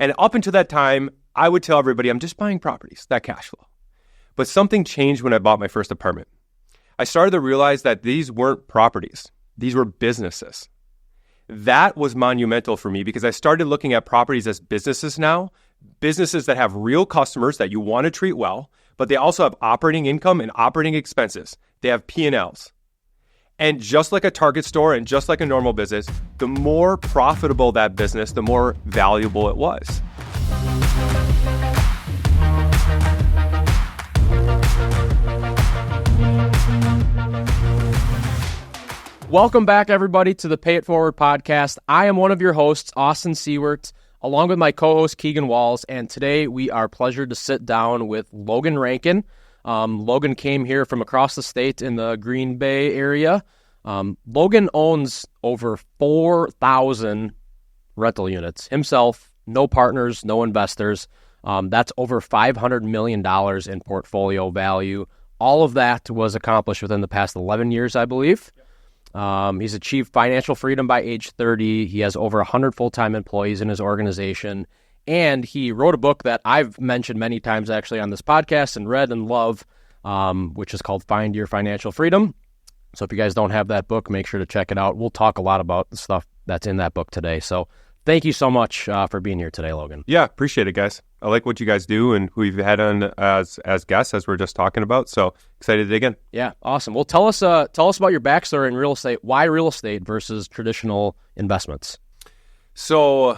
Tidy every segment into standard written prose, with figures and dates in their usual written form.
And up until that time, I would tell everybody, I'm just buying properties, that cash flow. But something changed when I bought my first apartment. I started to realize that these weren't properties. These were businesses. That was monumental for me because I started looking at properties as businesses now, businesses that have real customers that you want to treat well, but they also have operating income and operating expenses. They have P&Ls. And just like a Target store and just like a normal business, the more profitable that business, the more valuable it was. Welcome back, everybody, to the Pay It Forward podcast. I am one of your hosts, Austin Sewert, along with my co-host, Keegan Walls, and today we are pleasured to sit down with Logan Rankin. Logan came here from across the state in the Green Bay area. Logan owns over 4,000 rental units himself, no partners, no investors. That's over $500 million in portfolio value. All of that was accomplished within the past 11 years, I believe. He's achieved financial freedom by age 30. He has over 100 full-time employees in his organization. And he wrote a book that I've mentioned many times actually on this podcast and read and love, which is called Find Your Financial Freedom. So if you guys don't have that book, make sure to check it out. We'll talk a lot about the stuff that's in that book today. So thank you so much for being here today, Logan. Yeah, appreciate it, guys. I like what you guys do and who you've had on as guests, as we're just talking about. So excited to dig in. Yeah, awesome. Well, tell us about your backstory in real estate. Why real estate versus traditional investments? So,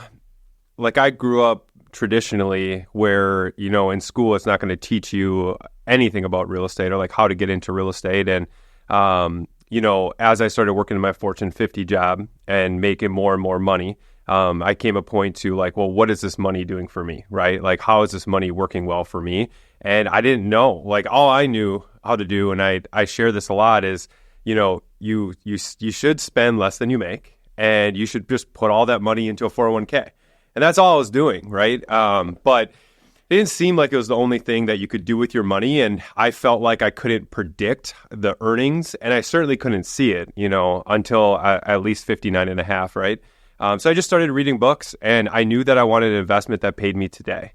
like, I grew up traditionally where, in school, it's not going to teach you anything about real estate or like how to get into real estate. And, as I started working in my Fortune 50 job and making more and more money, I came a point to like, well, what is this money doing for me, right? Like, how is this money working well for me? And I didn't know. Like, all I knew how to do, and I share this a lot, is, you should spend less than you make, and you should just put all that money into a 401k. And that's all I was doing, right? But it didn't seem like it was the only thing that you could do with your money, and I felt like I couldn't predict the earnings, and I certainly couldn't see it, until at least 59 and a half, right? So I just started reading books, and I knew that I wanted an investment that paid me today.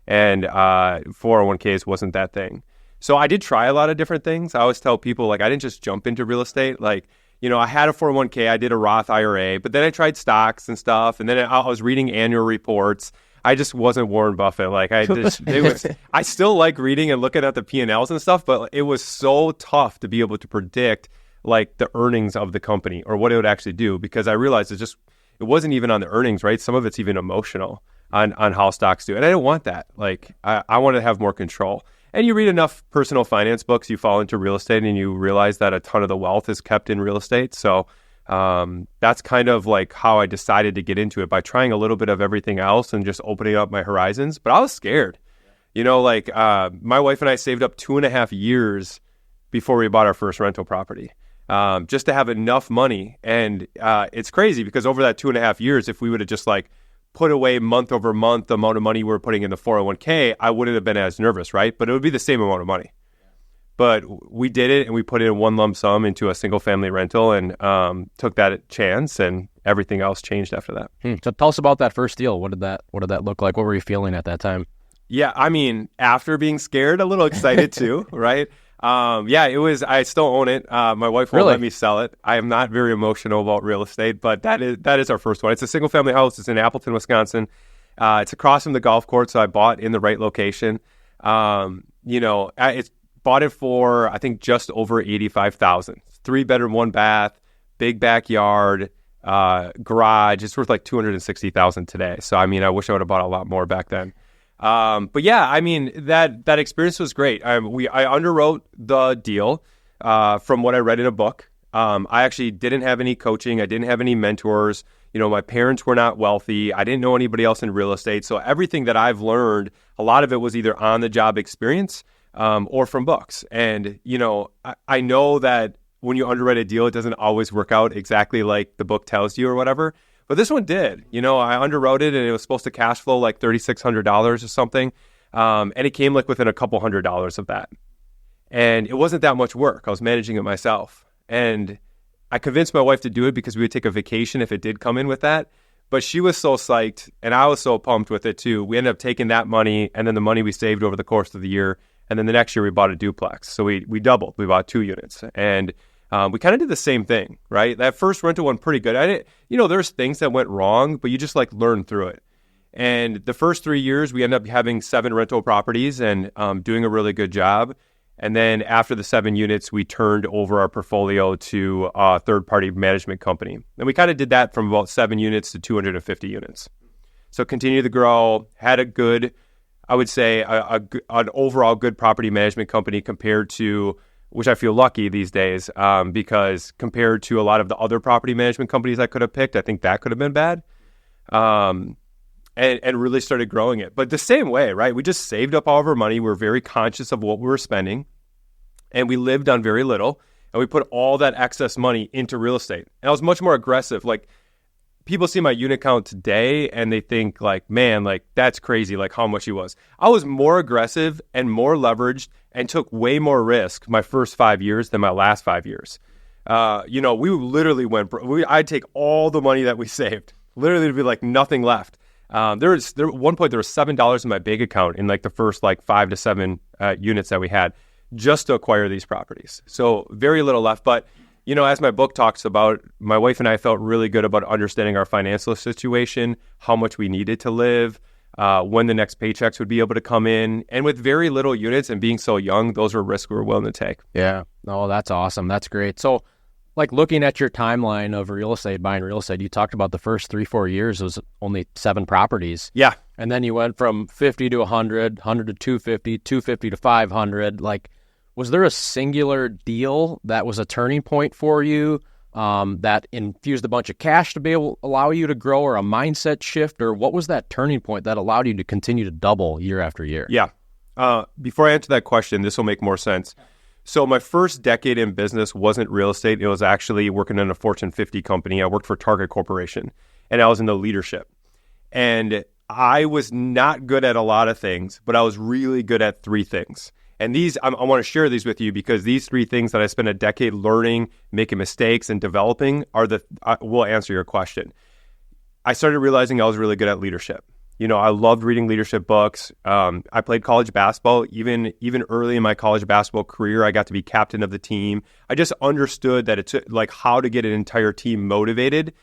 And 401ks wasn't that thing. So I did try a lot of different things. I always tell people, like, I didn't just jump into real estate. Like, I had a 401k, I did a Roth IRA, but then I tried stocks and stuff. And then I was reading annual reports. I just wasn't Warren Buffett. Like, I still like reading and looking at the P&Ls and stuff, but it was so tough to be able to predict like the earnings of the company or what it would actually do, because I realized it wasn't even on the earnings, right? Some of it's even emotional on how stocks do. And I didn't want that. Like, I wanted to have more control. And you read enough personal finance books, you fall into real estate and you realize that a ton of the wealth is kept in real estate. So that's kind of like how I decided to get into it, by trying a little bit of everything else and just opening up my horizons. But I was scared. My wife and I saved up 2.5 years before we bought our first rental property. Just to have enough money. And it's crazy because over that 2.5 years, if we would have just like put away month over month the amount of money we're putting in the 401k, I wouldn't have been as nervous, right? But it would be the same amount of money. But we did it, and we put in one lump sum into a single family rental and took that chance, and everything else changed after that. So tell us about that first deal. What did that look like? What were you feeling at that time? Yeah, I mean, after being scared, a little excited too, right? It was, I still own it. My wife won't let me sell it. I am not very emotional about real estate, but that is our first one. It's a single family house. It's in Appleton, Wisconsin. It's across from the golf course. So I bought in the right location. It's bought it for, I think, just over $85,000. 3-bedroom, 1-bath, big backyard, garage. It's worth like $260,000 today. So, I mean, I wish I would have bought a lot more back then. But yeah, I mean, that experience was great. I underwrote the deal, from what I read in a book. I actually didn't have any coaching. I didn't have any mentors. My parents were not wealthy. I didn't know anybody else in real estate. So everything that I've learned, a lot of it was either on the job experience, or from books. And, I know that when you underwrite a deal, it doesn't always work out exactly like the book tells you or whatever. But this one did. I underwrote it, and it was supposed to cash flow like $3,600 or something. And it came like within a couple $100s of that. And it wasn't that much work. I was managing it myself. And I convinced my wife to do it because we would take a vacation if it did come in with that. But she was so psyched, and I was so pumped with it too. We ended up taking that money, and then the money we saved over the course of the year, and then the next year we bought a duplex. So we doubled. We bought 2 units, and we kind of did the same thing, right? That first rental went pretty good. I didn't, there's things that went wrong, but you just like learn through it. And the first 3 years, we ended up having 7 rental properties and doing a really good job. And then after the 7 units, we turned over our portfolio to a third-party management company. And we kind of did that from about 7 units to 250 units. So continued to grow, had a good, I would say, an overall good property management company compared to, which I feel lucky these days, because compared to a lot of the other property management companies I could have picked, I think that could have been bad. And really started growing it. But the same way, right? We just saved up all of our money. We were very conscious of what we were spending, and we lived on very little, and we put all that excess money into real estate. And I was much more aggressive. Like, people see my unit count today, and they think like, man, like that's crazy, like how much he was. I was more aggressive and more leveraged and took way more risk my first 5 years than my last 5 years. We literally I'd take all the money that we saved, literally to be like nothing left. At one point there was $7 in my bank account in like the first like 5 to 7 units that we had just to acquire these properties. So very little left. But, as my book talks about, my wife and I felt really good about understanding our financial situation, how much we needed to live, when the next paychecks would be able to come in. And with very little units and being so young, those were risks we were willing to take. Yeah. Oh, that's awesome. That's great. So like looking at your timeline of buying real estate, you talked about the first 3-4 years was only 7 properties. Yeah. And then you went from 50 to 100, 100 to 250, 250 to 500. Like, was there a singular deal that was a turning point for you, that infused a bunch of cash to be able to allow you to grow, or a mindset shift, or what was that turning point that allowed you to continue to double year after year? Yeah. Before I answer that question, this will make more sense. So my first decade in business wasn't real estate. It was actually working in a Fortune 50 company. I worked for Target Corporation, and I was in the leadership. And I was not good at a lot of things, but I was really good at 3 things. And these, I want to share these with you because these 3 things that I spent a decade learning, making mistakes, and developing will answer your question. I started realizing I was really good at leadership. I loved reading leadership books. I played college basketball. Even early in my college basketball career, I got to be captain of the team. I just understood that it's like how to get an entire team motivated,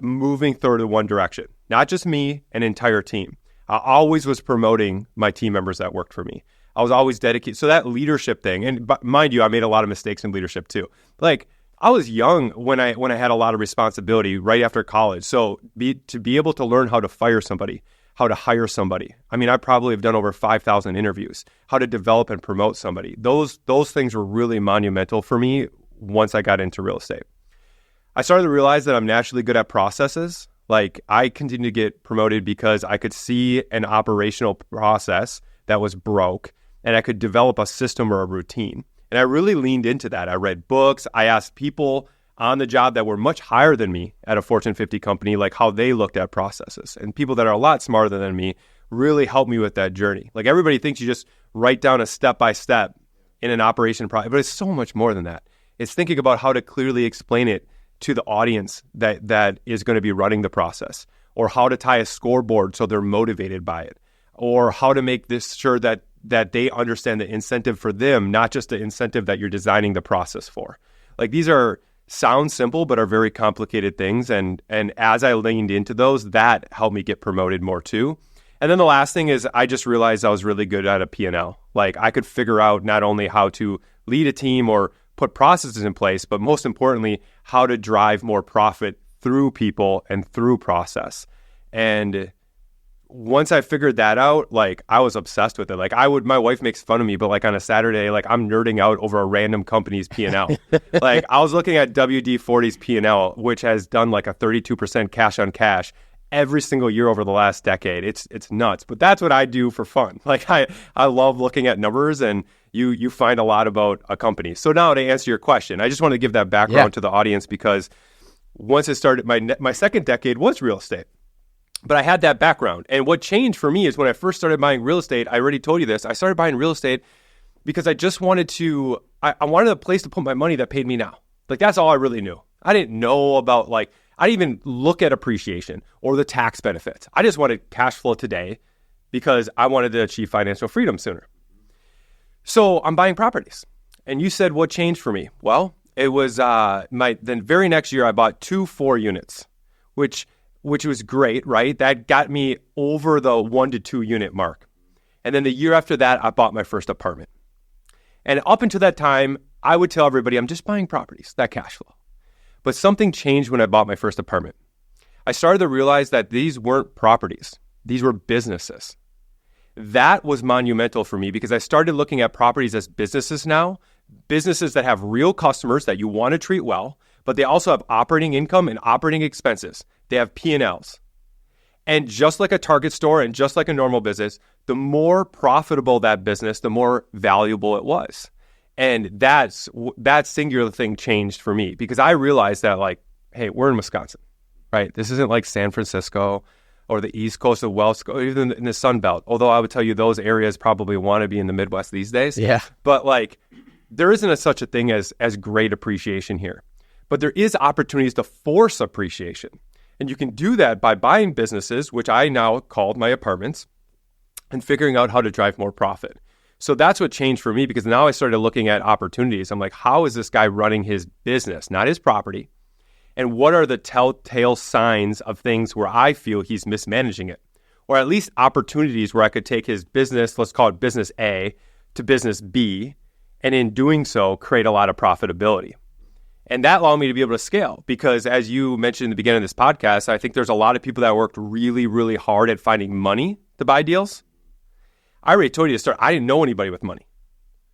moving toward one direction. Not just me, an entire team. I always was promoting my team members that worked for me. I was always dedicated. So that leadership thing, and mind you, I made a lot of mistakes in leadership too. Like, I was young when I had a lot of responsibility right after college. So to be able to learn how to fire somebody, how to hire somebody. I mean, I probably have done over 5,000 interviews, how to develop and promote somebody. Those things were really monumental for me once I got into real estate. I started to realize that I'm naturally good at processes. Like, I continued to get promoted because I could see an operational process that was broke, and I could develop a system or a routine. And I really leaned into that. I read books. I asked people on the job that were much higher than me at a Fortune 50 company, like how they looked at processes. And people that are a lot smarter than me really helped me with that journey. Like, everybody thinks you just write down a step-by-step in an operation project, but it's so much more than that. It's thinking about how to clearly explain it to the audience that is going to be running the process, or how to tie a scoreboard so they're motivated by it, or how to make this sure that they understand the incentive for them, not just the incentive that you're designing the process for. Like, these sound simple, but are very complicated things. And as I leaned into those, that helped me get promoted more too. And then the last thing is I just realized I was really good at a P&L. Like, I could figure out not only how to lead a team or put processes in place, but most importantly, how to drive more profit through people and through process. And once I figured that out, like, I was obsessed with it. Like, my wife makes fun of me, but like on a Saturday, like, I'm nerding out over a random company's P&L. Like, I was looking at WD-40's P&L, which has done like a 32% cash on cash every single year over the last decade. It's nuts, but that's what I do for fun. Like, I love looking at numbers, and you find a lot about a company. So now, to answer your question, I just want to give that background to the audience, because once it started, my second decade was real estate. But I had that background. And what changed for me is when I first started buying real estate, I already told you this, I started buying real estate because I just wanted I wanted a place to put my money that paid me now. Like, that's all I really knew. I didn't know about like I didn't even look at appreciation or the tax benefits. I just wanted cash flow today because I wanted to achieve financial freedom sooner. So I'm buying properties. And you said, what changed for me? Well, it was then very next year I bought 2 4 units, which was great, right? That got me over the 1 to 2 unit mark. And then the year after that, I bought my first apartment. And up until that time, I would tell everybody, I'm just buying properties, that cash flow. But something changed when I bought my first apartment. I started to realize that these weren't properties. These were businesses. That was monumental for me because I started looking at properties as businesses now, businesses that have real customers that you want to treat well, but they also have operating income and operating expenses. They have P&Ls. And just like a Target store and just like a normal business, the more profitable that business, the more valuable it was. And that singular thing changed for me because I realized that, like, hey, we're in Wisconsin, right? This isn't like San Francisco or the East Coast of Wells, or even in the Sun Belt. Although I would tell you those areas probably want to be in the Midwest these days. Yeah. But like, there isn't such a thing as great appreciation here. But there is opportunities to force appreciation. And you can do that by buying businesses, which I now called my apartments, and figuring out how to drive more profit. So that's what changed for me because now I started looking at opportunities. I'm like, how is this guy running his business, not his property? And what are the telltale signs of things where I feel he's mismanaging it? Or at least opportunities where I could take his business, let's call it business A, to business B, and in doing so, create a lot of profitability. And that allowed me to be able to scale because as you mentioned in the beginning of this podcast, I think there's a lot of people that worked really, really hard at finding money to buy deals. I already told you to start. I didn't know anybody with money.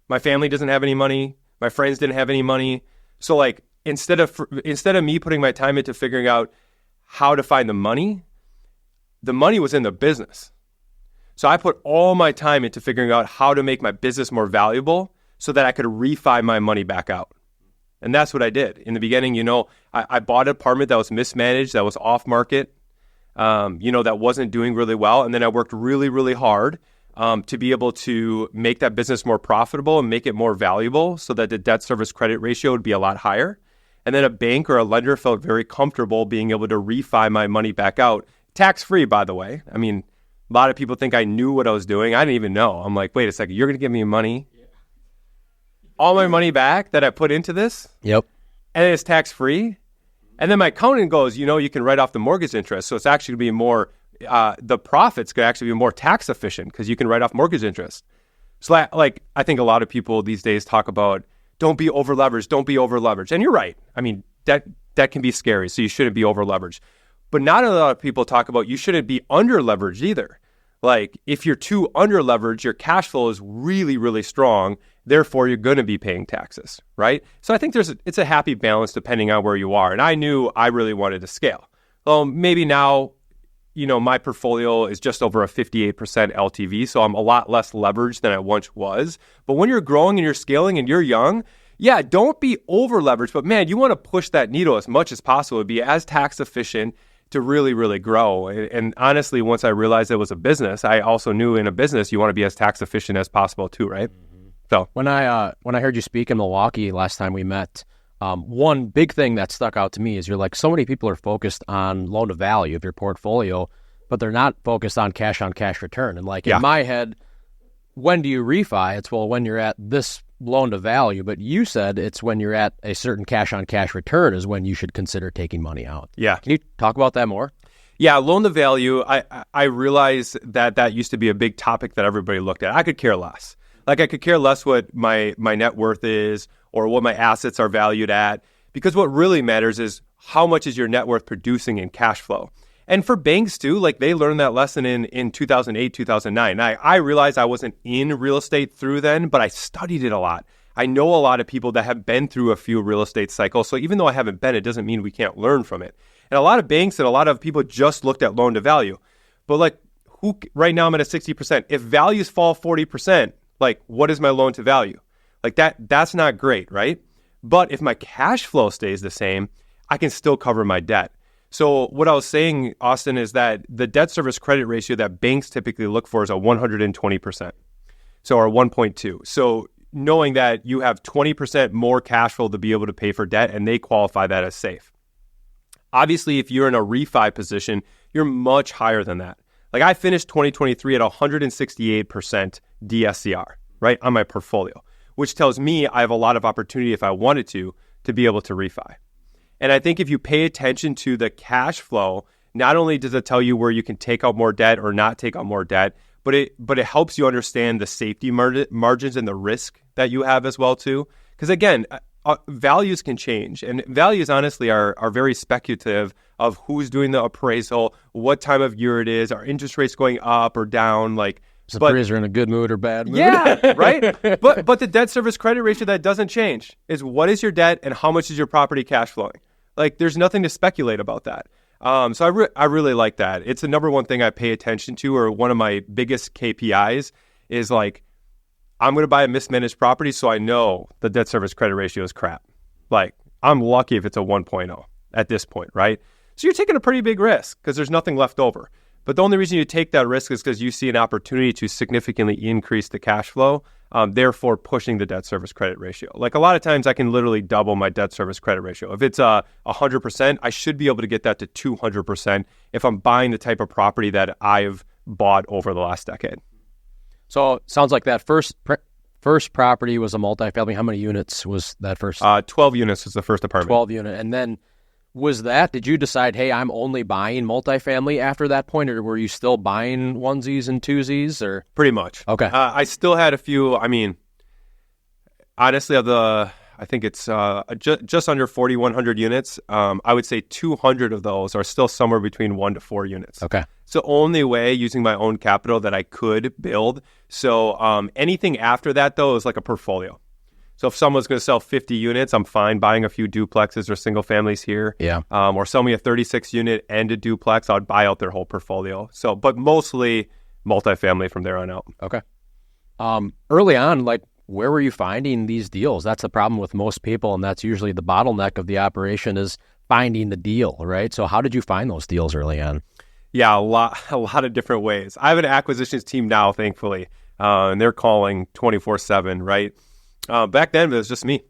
My family doesn't have any money. My friends didn't have any money. So like instead of me putting my time into figuring out how to find the money was in the business. So I put all my time into figuring out how to make my business more valuable so that I could refi my money back out. And that's what I did. In the beginning, I bought an apartment that was mismanaged, that was off market, that wasn't doing really well. And then I worked really, really hard to be able to make that business more profitable and make it more valuable so that the debt service credit ratio would be a lot higher. And then a bank or a lender felt very comfortable being able to refi my money back out, tax-free, by the way. I mean, a lot of people think I knew what I was doing. I didn't even know. I'm like, wait a second, you're going to give me money? All my money back that I put into this? Yep. And it's tax-free? And then my accountant goes, you can write off the mortgage interest. So it's actually going to be more, the profits could actually be more tax efficient because you can write off mortgage interest. So like, I think a lot of people these days talk about, don't be over leveraged. And you're right. I mean, that can be scary. So you shouldn't be over leveraged. But not a lot of people talk about you shouldn't be under leveraged either. Like if you're too under leveraged, your cash flow is really, really strong. Therefore, you're going to be paying taxes, right? So I think it's a happy balance depending on where you are. And I knew I really wanted to scale. Well, maybe now, my portfolio is just over a 58% LTV. So I'm a lot less leveraged than I once was. But when you're growing and you're scaling and you're young, yeah, don't be over leveraged. But man, you want to push that needle as much as possible to be as tax efficient to really, really grow. And honestly, once I realized it was a business, I also knew in a business, you want to be as tax efficient as possible too, right? So when I heard you speak in Milwaukee last time we met, one big thing that stuck out to me is you're like, so many people are focused on loan to value of your portfolio, but they're not focused on cash return. And like in my head, when do you refi? It's when you're at this loan to value, but you said it's when you're at a certain cash on cash return is when you should consider taking money out. Yeah. Can you talk about that more? Yeah, loan to value, I realized that used to be a big topic that everybody looked at. I could care less. Like I could care less what my net worth is or what my assets are valued at, because what really matters is how much is your net worth producing in cash flow. And for banks too, like they learned that lesson in 2008, 2009. I realized I wasn't in real estate through then, but I studied it a lot. I know a lot of people that have been through a few real estate cycles. So even though I haven't been, it doesn't mean we can't learn from it. And a lot of banks and a lot of people just looked at loan to value. But like right now I'm at a 60%. If values fall 40%, like what is my loan to value? Like that's not great, right? But if my cash flow stays the same, I can still cover my debt. So what I was saying, Austin, is that the debt service credit ratio that banks typically look for is a 120%. So or 1.2. So knowing that you have 20% more cash flow to be able to pay for debt, and they qualify that as safe. Obviously, if you're in a refi position, you're much higher than that. Like I finished 2023 at 168% DSCR, right, on my portfolio, which tells me I have a lot of opportunity if I wanted to be able to refi. And I think if you pay attention to the cash flow, not only does it tell you where you can take out more debt or not take out more debt, but it helps you understand the safety margins and the risk that you have as well too. Because again, values can change, and values honestly are very speculative of who's doing the appraisal, what time of year it is, are interest rates going up or down, like. Is the appraiser in a good mood or bad mood? Yeah, right? But the debt service credit ratio, that doesn't change, is what is your debt and how much is your property cash flowing? Like, there's nothing to speculate about that. So I really like that. It's the number one thing I pay attention to, or one of my biggest KPIs is like, I'm going to buy a mismanaged property so I know the debt service credit ratio is crap. Like, I'm lucky if it's a 1.0 at this point, right? So you're taking a pretty big risk because there's nothing left over. But the only reason you take that risk is because you see an opportunity to significantly increase the cash flow, therefore pushing the debt service credit ratio. Like a lot of times I can literally double my debt service credit ratio. If it's 100%, I should be able to get that to 200% if I'm buying the type of property that I've bought over the last decade. So it sounds like that first property was a multifamily. How many units was that first? 12 units was the first apartment. 12 unit. And then did you decide, hey, I'm only buying multifamily after that point, or were you still buying onesies and twosies? Or pretty much. Okay. I still had a few. I mean, honestly, I think it's just under 4,100 units. I would say 200 of those are still somewhere between 1 to 4 units. Okay. It's the only way using my own capital that I could build. So anything after that, though, is like a portfolio. So if someone's going to sell 50 units, I'm fine buying a few duplexes or single families here. Yeah. Or sell me a 36 unit and a duplex, I'd buy out their whole portfolio. So, but mostly multifamily from there on out. Okay. Early on, like, where were you finding these deals? That's the problem with most people, and that's usually the bottleneck of the operation is finding the deal, right? So how did you find those deals early on? Yeah, a lot of different ways. I have an acquisitions team now, thankfully, and they're calling 24/7, right? Back then, it was just me.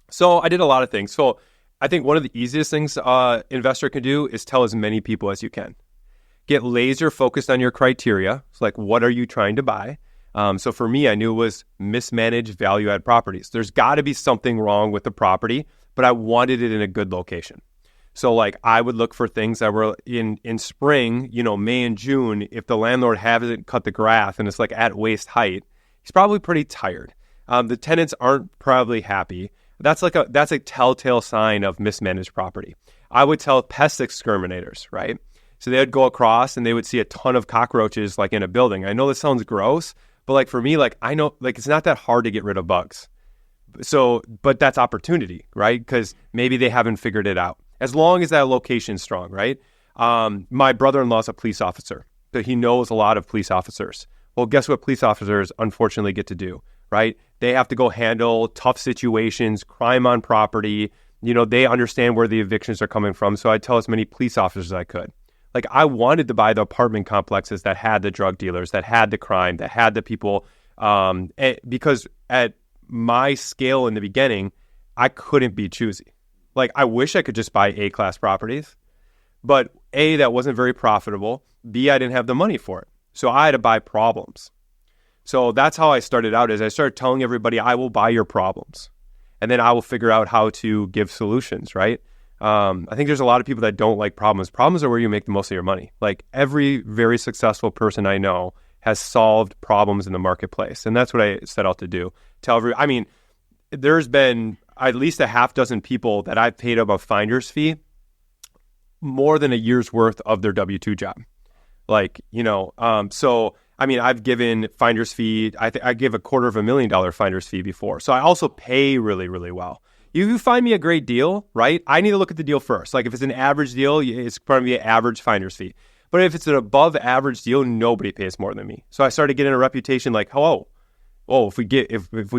So I did a lot of things. So I think one of the easiest things investor can do is tell as many people as you can. Get laser focused on your criteria. It's like, what are you trying to buy? So for me, I knew it was mismanaged value-add properties. There's got to be something wrong with the property, but I wanted it in a good location. So like I would look for things that were in spring, May and June. If the landlord hasn't cut the grass and it's like at waist height, he's probably pretty tired. The tenants aren't probably happy. That's a telltale sign of mismanaged property. I would tell pest exterminators, right? So they would go across and they would see a ton of cockroaches like in a building. I know this sounds gross, but like for me, like I know like it's not that hard to get rid of bugs. So, but that's opportunity, right? Because maybe they haven't figured it out. As long as that location's strong, right? My brother-in-law's a police officer, so he knows a lot of police officers. Well, guess what police officers unfortunately get to do, right? They have to go handle tough situations, crime on property. They understand where the evictions are coming from. So I tell as many police officers as I could. Like I wanted to buy the apartment complexes that had the drug dealers, that had the crime, that had the people, because at my scale in the beginning, I couldn't be choosy. Like I wish I could just buy A-class properties, but A, that wasn't very profitable. B, I didn't have the money for it. So I had to buy problems. So that's how I started out, is I started telling everybody, I will buy your problems. And then I will figure out how to give solutions, right? I think there's a lot of people that don't like problems. Problems are where you make the most of your money. Like every very successful person I know has solved problems in the marketplace. And that's what I set out to do. There's been at least a half dozen people that I've paid them a finder's fee more than a year's worth of their W-2 job. I've given finder's fee. I give $250,000 finder's fee before. So I also pay really, really well. If you find me a great deal, right, I need to look at the deal first. Like if it's an average deal, it's probably an average finder's fee. But if it's an above average deal, nobody pays more than me. So I started getting a reputation like, if we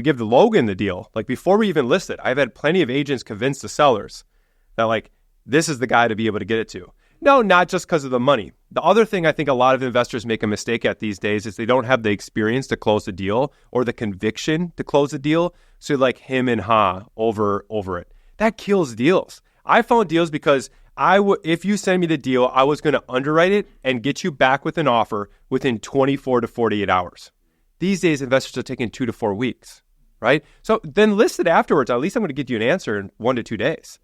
give the Logan the deal, like before we even list it, I've had plenty of agents convince the sellers that like, this is the guy to be able to get it to. No, not just because of the money. The other thing I think a lot of investors make a mistake at these days is they don't have the experience to close the deal or the conviction to close the deal. So like him and ha over it. That kills deals. I found deals because if you send me the deal, I was going to underwrite it and get you back with an offer within 24 to 48 hours. These days, investors are taking 2 to 4 weeks, right? So then list it afterwards. At least I'm going to get you an answer in 1 to 2 days.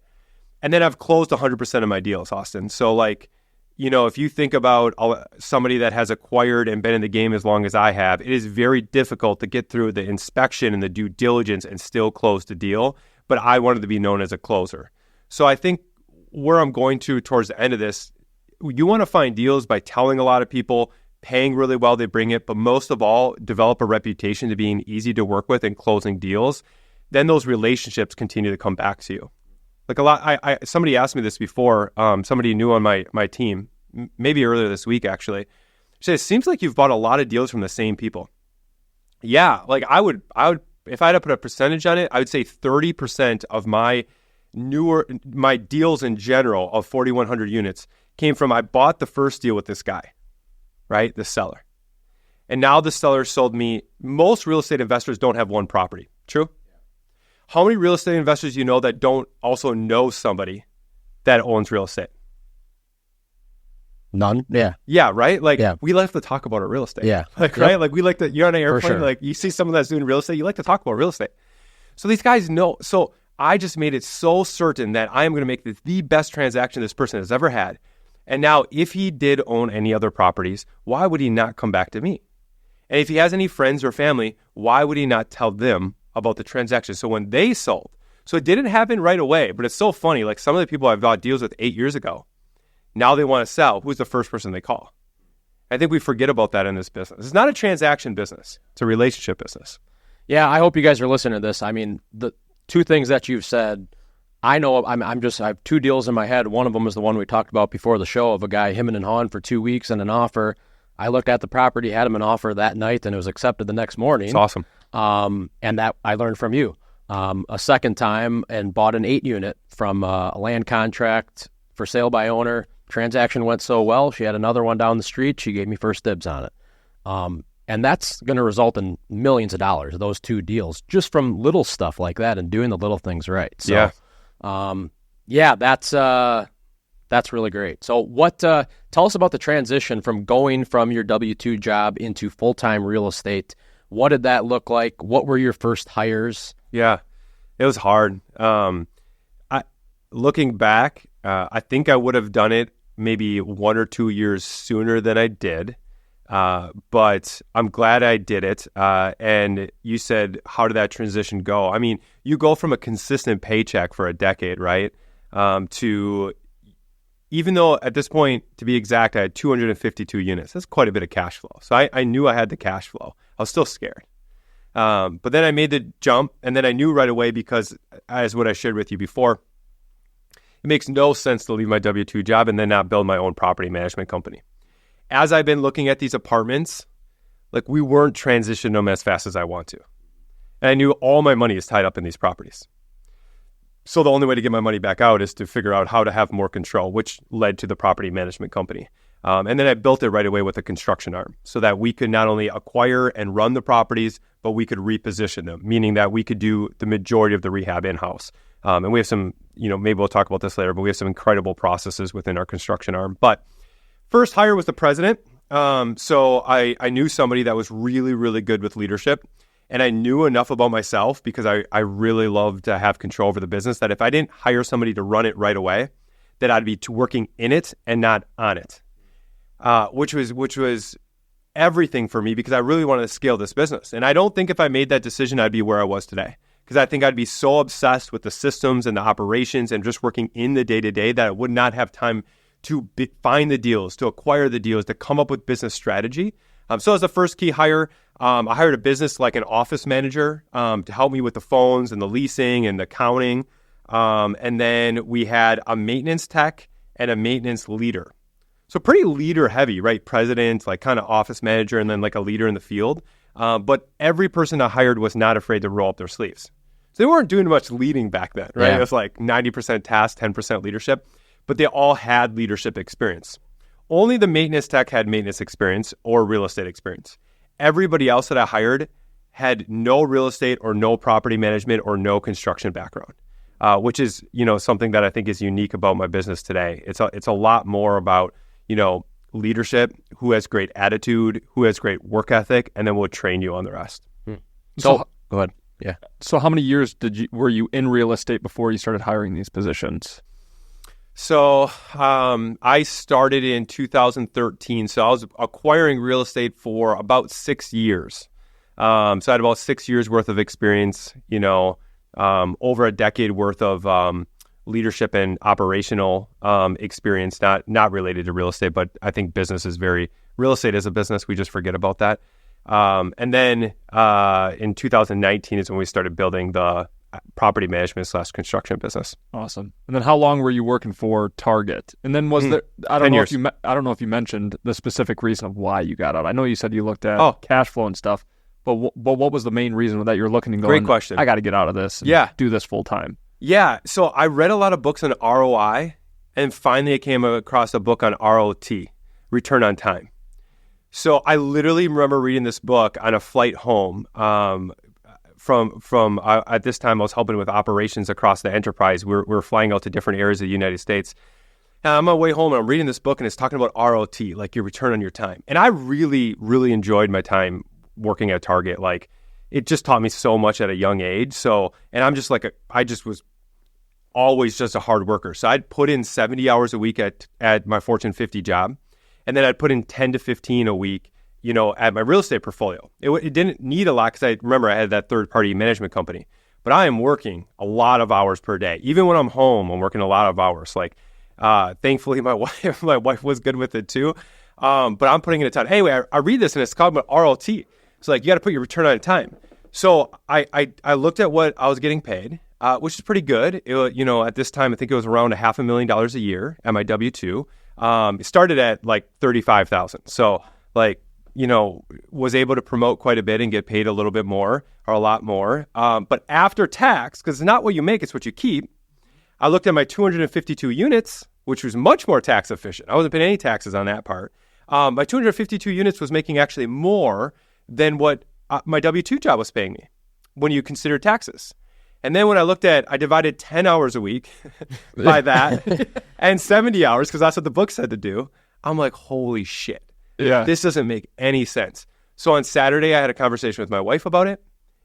And then I've closed 100% of my deals, Austin. So like, if you think about somebody that has acquired and been in the game as long as I have, it is very difficult to get through the inspection and the due diligence and still close the deal. But I wanted to be known as a closer. So I think where I'm going to towards the end of this, you want to find deals by telling a lot of people, paying really well, they bring it, but most of all, develop a reputation to being easy to work with and closing deals. Then those relationships continue to come back to you. Like a lot, somebody asked me this before, somebody new on my team, maybe earlier this week actually, she said, it seems like you've bought a lot of deals from the same people. Yeah, like I would, if I had to put a percentage on it, I would say 30% of my deals in general of 4,100 units came from, I bought the first deal with this guy, right? The seller. And now the seller sold me, most real estate investors don't have one property. True? How many real estate investors you know that don't also know somebody that owns real estate? None. Yeah. Yeah, right? Like we like to talk about our real estate. Yeah. Like, right? Like we like to, you're on an airplane, sure. Like you see someone that's doing real estate, you like to talk about real estate. So these guys know. So I just made it so certain that I am going to make this the best transaction this person has ever had. And now if he did own any other properties, why would he not come back to me? And if he has any friends or family, why would he not tell them about the transaction? So when they sold, so it didn't happen right away, but it's so funny. Like some of the people I've bought deals with 8 years ago, now they want to sell. Who's the first person they call? I think we forget about that in this business. It's not a transaction business. It's a relationship business. Yeah, I hope you guys are listening to this. I mean, the two things that you've said, I know I have 2 deals in my head. One of them is the one we talked about before the show of a guy hemming and hawing for 2 weeks and an offer. I looked at the property, had him an offer that night, and it was accepted the next morning. It's awesome. And that I learned from you. A second time and bought an 8-unit from a land contract for sale by owner. Transaction went so well, she had another one down the street. She gave me first dibs on it. And that's going to result in millions of dollars, those 2 deals, just from little stuff like that and doing the little things right. So, that's really great. So tell us about the transition from going from your W-2 job into full-time real estate. What did that look like? What were your first hires? Yeah, it was hard. Looking back, I think I would have done it maybe 1 or 2 years sooner than I did. But I'm glad I did it. And you said, how did that transition go? I mean, you go from a consistent paycheck for a decade, right? To, even though at this point, to be exact, I had 252 units. That's quite a bit of cash flow. So I knew I had the cash flow. I was still scared. But then I made the jump, and then I knew right away, because as what I shared with you before, it makes no sense to leave my W-2 job and then not build my own property management company. As I've been looking at these apartments, like we weren't transitioning them as fast as I want to. And I knew all my money is tied up in these properties. So the only way to get my money back out is to figure out how to have more control, which led to the property management company. And then I built it right away with a construction arm so that we could not only acquire and run the properties, but we could reposition them, meaning that we could do the majority of the rehab in-house. And we have some, maybe we'll talk about this later, but we have some incredible processes within our construction arm. But first hire was the president. So I knew somebody that was really, really good with leadership. And I knew enough about myself because I really love to have control over the business that if I didn't hire somebody to run it right away, that I'd be working in it and not on it, which was everything for me because I really wanted to scale this business. And I don't think if I made that decision, I'd be where I was today. Because I think I'd be so obsessed with the systems and the operations and just working in the day-to-day that I would not have time to find the deals, to acquire the deals, to come up with business strategy. So as the first key hire, I hired a business like an office manager to help me with the phones and the leasing and the accounting. And then we had a maintenance tech and a maintenance leader. So pretty leader heavy, right? President, like kind of office manager, and then like a leader in the field. But every person I hired was not afraid to roll up their sleeves. So they weren't doing much leading back then, right? Yeah. It was like 90% task, 10% leadership. But they all had leadership experience. Only the maintenance tech had maintenance experience or real estate experience. Everybody else that I hired had no real estate or no property management or no construction background. which is, something that I think is unique about my business today. It's a lot more about, leadership, who has great attitude, who has great work ethic, and then we'll train you on the rest. So go ahead. Yeah. So how many years were you in real estate before you started hiring these positions? So I started in 2013. So I was acquiring real estate for about 6 years. So I had about 6 years worth of experience, over a decade worth of leadership and operational experience, not related to real estate, but I think real estate is a business. We just forget about that. And then in 2019 is when we started building the property management / construction business. Awesome. And then how long were you working for Target? And then was there, I don't know if you mentioned the specific reason of why you got out. I know you said you looked at cash flow and stuff, but what was the main reason that you're looking and going, great question, I got to get out of this and do this full time? Yeah. So I read a lot of books on ROI, and finally I came across a book on ROT, return on time. So I literally remember reading this book on a flight home from at this time I was helping with operations across the enterprise. We're flying out to different areas of the United States. And on my way home, and I'm reading this book, and it's talking about ROT, like your return on your time. And I really, really enjoyed my time working at Target. Like, it just taught me so much at a young age. So, and I'm just I just was always just a hard worker. So I'd put in 70 hours a week at my Fortune 50 job. And then I'd put in 10 to 15 a week, at my real estate portfolio. It didn't need a lot because I remember I had that third-party management company. But I am working a lot of hours per day. Even when I'm home, I'm working a lot of hours. Like, thankfully, my wife was good with it too. But I'm putting in a ton. Anyway, I read this, and it's called ROT. It's like, you got to put your return on time. So I looked at what I was getting paid, which is pretty good. At this time, I think it was around $500,000 a year at my W-2. It started at like $35,000. So was able to promote quite a bit and get paid a little bit more or a lot more. But after tax, because it's not what you make, it's what you keep. I looked at my 252 units, which was much more tax efficient. I wasn't paying any taxes on that part. My 252 units was making actually more than what my W-2 job was paying me when you consider taxes. And then when I divided 10 hours a week by that and 70 hours, because that's what the book said to do. I'm like, holy shit. Yeah. This doesn't make any sense. So on Saturday, I had a conversation with my wife about it.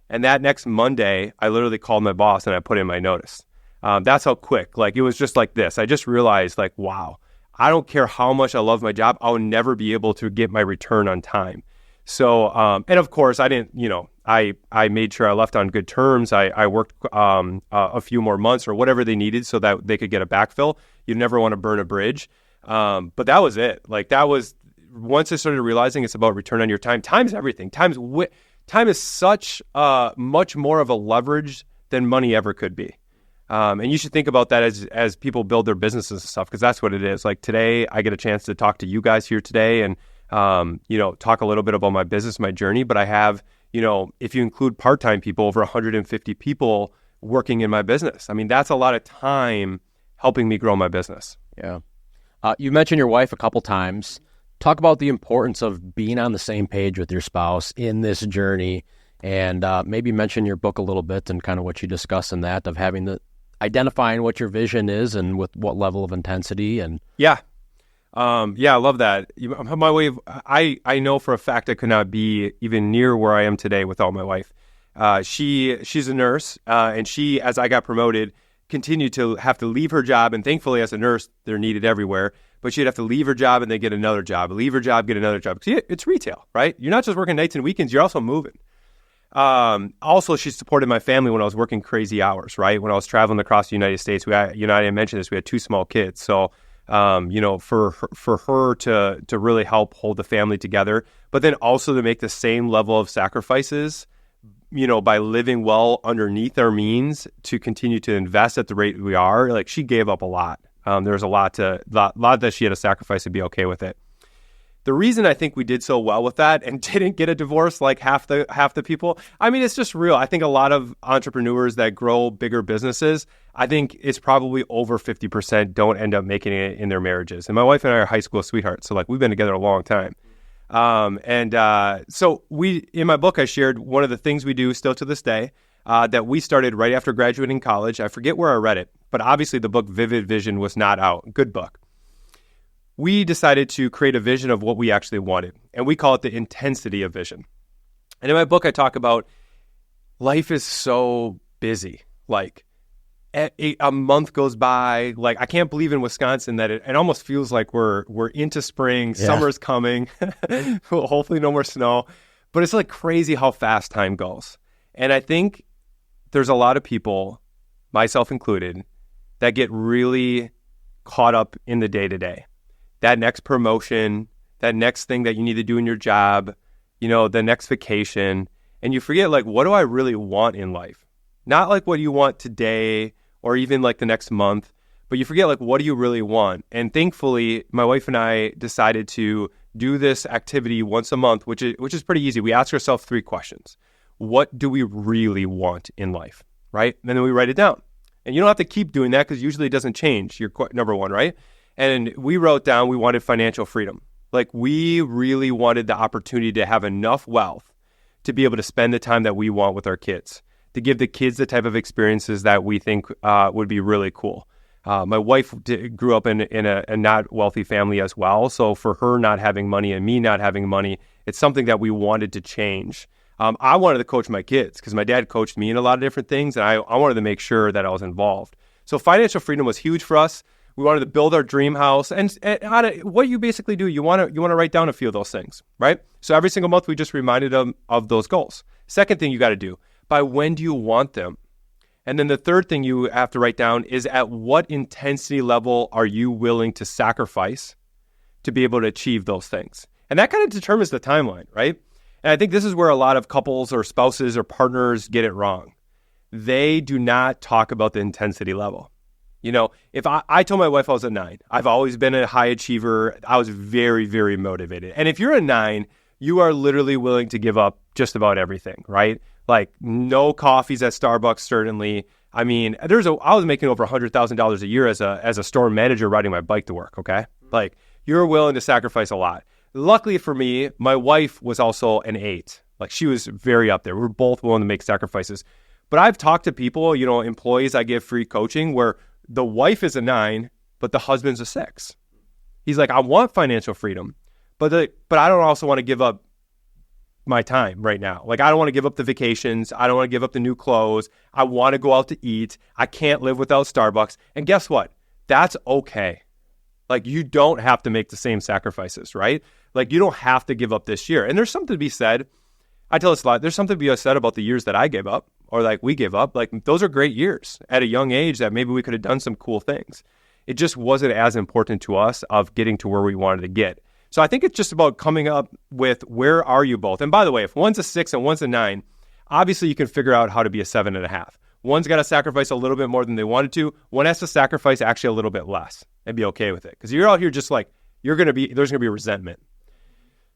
And that next Monday, I literally called my boss and I put in my notice. That's how quick. Like, it was just like this. I just realized, like, wow, I don't care how much I love my job. I'll never be able to get my return on time. So, and of course, I didn't, I made sure I left on good terms. I worked a few more months or whatever they needed so that they could get a backfill. You never want to burn a bridge. But that was it. Like, that was, once I started realizing it's about return on your time. Time's everything. Time is such much more of a leverage than money ever could be. And you should think about that as people build their businesses and stuff, because that's what it is. Like, today, I get a chance to talk to you guys here today and, talk a little bit about my business, my journey. But I have, if you include part-time people, over 150 people working in my business. I mean, that's a lot of time helping me grow my business. Yeah. You mentioned your wife a couple times. Talk about the importance of being on the same page with your spouse in this journey, and maybe mention your book a little bit and kind of what you discuss in that, of identifying what your vision is and with what level of intensity. And yeah, I love that. My wife, I know for a fact I could not be even near where I am today without my wife. She's a nurse, and she, as I got promoted, continued to have to leave her job. And thankfully, as a nurse, they're needed everywhere. But she'd have to leave her job and then get another job, leave her job, get another job. It's retail, right? You're not just working nights and weekends, you're also moving. Also, she supported my family when I was working crazy hours, right? When I was traveling across the United States, I didn't mention this, we had 2 small kids. So, for her to really help hold the family together, but then also to make the same level of sacrifices, by living well underneath our means to continue to invest at the rate we are. Like, she gave up a lot. There was a lot that she had to sacrifice to be okay with it. The reason I think we did so well with that and didn't get a divorce like half the people, I mean, it's just real. I think a lot of entrepreneurs that grow bigger businesses, I think it's probably over 50% don't end up making it in their marriages. And my wife and I are high school sweethearts, so like, we've been together a long time. So in my book, I shared one of the things we do still to this day. that we started right after graduating college. I forget where I read it, but obviously the book Vivid Vision was not out. Good book. We decided to create a vision of what we actually wanted, and we call it the intensity of vision. And in my book, I talk about life is so busy. Like, a month goes by. Like, I can't believe in Wisconsin that it almost feels like we're into spring. Yeah. Summer's coming. Hopefully no more snow. But it's like crazy how fast time goes. And I think there's a lot of people, myself included, that get really caught up in the day-to-day. That next promotion, that next thing that you need to do in your job, the next vacation. And you forget, like, what do I really want in life? Not like what you want today or even like the next month, but you forget, like, what do you really want? And thankfully, my wife and I decided to do this activity once a month, which is pretty easy. We ask ourselves 3 questions. What do we really want in life, right? And then we write it down. And you don't have to keep doing that because usually it doesn't change. Your number 1, right? And we wrote down we wanted financial freedom. Like, we really wanted the opportunity to have enough wealth to be able to spend the time that we want with our kids, to give the kids the type of experiences that we think would be really cool. My wife grew up in a not wealthy family as well. So for her not having money and me not having money, it's something that we wanted to change. I wanted to coach my kids because my dad coached me in a lot of different things, and I wanted to make sure that I was involved. So financial freedom was huge for us. We wanted to build our dream house. And what you basically do, you want to write down a few of those things, right? So every single month, we just reminded them of those goals. Second thing you got to do, by when do you want them? And then the third thing you have to write down is at what intensity level are you willing to sacrifice to be able to achieve those things? And that kind of determines the timeline, right? And I think this is where a lot of couples or spouses or partners get it wrong. They do not talk about the intensity level. If I told my wife I was a 9, I've always been a high achiever. I was very, very motivated. And if you're a 9, you are literally willing to give up just about everything, right? Like, no coffees at Starbucks, certainly. I mean, I was making over $100,000 a year as a store manager riding my bike to work, okay? Like, you're willing to sacrifice a lot. Luckily for me, my wife was also an 8. Like, she was very up there. We were both willing to make sacrifices. But I've talked to people, employees I give free coaching where the wife is a 9, but the husband's a 6. He's like, I want financial freedom, but I don't also want to give up my time right now. Like, I don't want to give up the vacations. I don't want to give up the new clothes. I want to go out to eat. I can't live without Starbucks. And guess what? That's okay. Like, you don't have to make the same sacrifices, right? Like, you don't have to give up this year. And there's something to be said. I tell this a lot. There's something to be said about the years that I gave up or like we gave up. Like, those are great years at a young age that maybe we could have done some cool things. It just wasn't as important to us of getting to where we wanted to get. So I think it's just about coming up with where are you both. And by the way, if one's a 6 and one's a 9, obviously you can figure out how to be a 7.5. One's got to sacrifice a little bit more than they wanted to. One has to sacrifice actually a little bit less and be okay with it. Because you're out here just like, there's going to be resentment.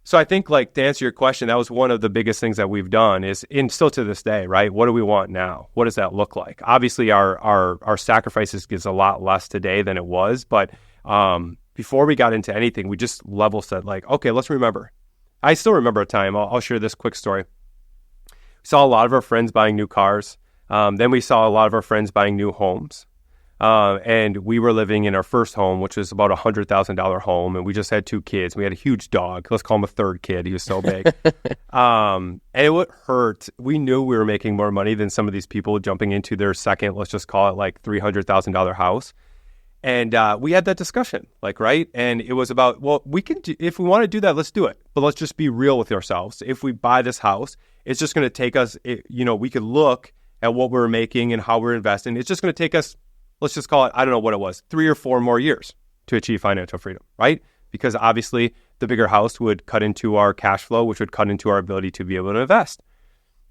So I think, like, to answer your question, that was one of the biggest things that we've done is, still to this day, right? What do we want now? What does that look like? Obviously, our sacrifices gets a lot less today than it was. But before we got into anything, we just level set, like, okay, let's remember. I still remember a time. I'll share this quick story. We saw a lot of our friends buying new cars. Then we saw a lot of our friends buying new homes. And we were living in our first home, which was about $100,000 home. And we just had 2 kids. We had a huge dog. Let's call him a third kid. He was so big. And it would hurt. We knew we were making more money than some of these people jumping into their second, let's just call it like $300,000 house. And we had that discussion, like, right? And it was about, well, we can do, if we want to do that, let's do it. But let's just be real with ourselves. If we buy this house, it's just going to take us, we could look at what we're making and how we're investing. It's just going to take us, let's just call it, I don't know what it was, 3 or 4 more years to achieve financial freedom, right? Because obviously the bigger house would cut into our cash flow, which would cut into our ability to be able to invest.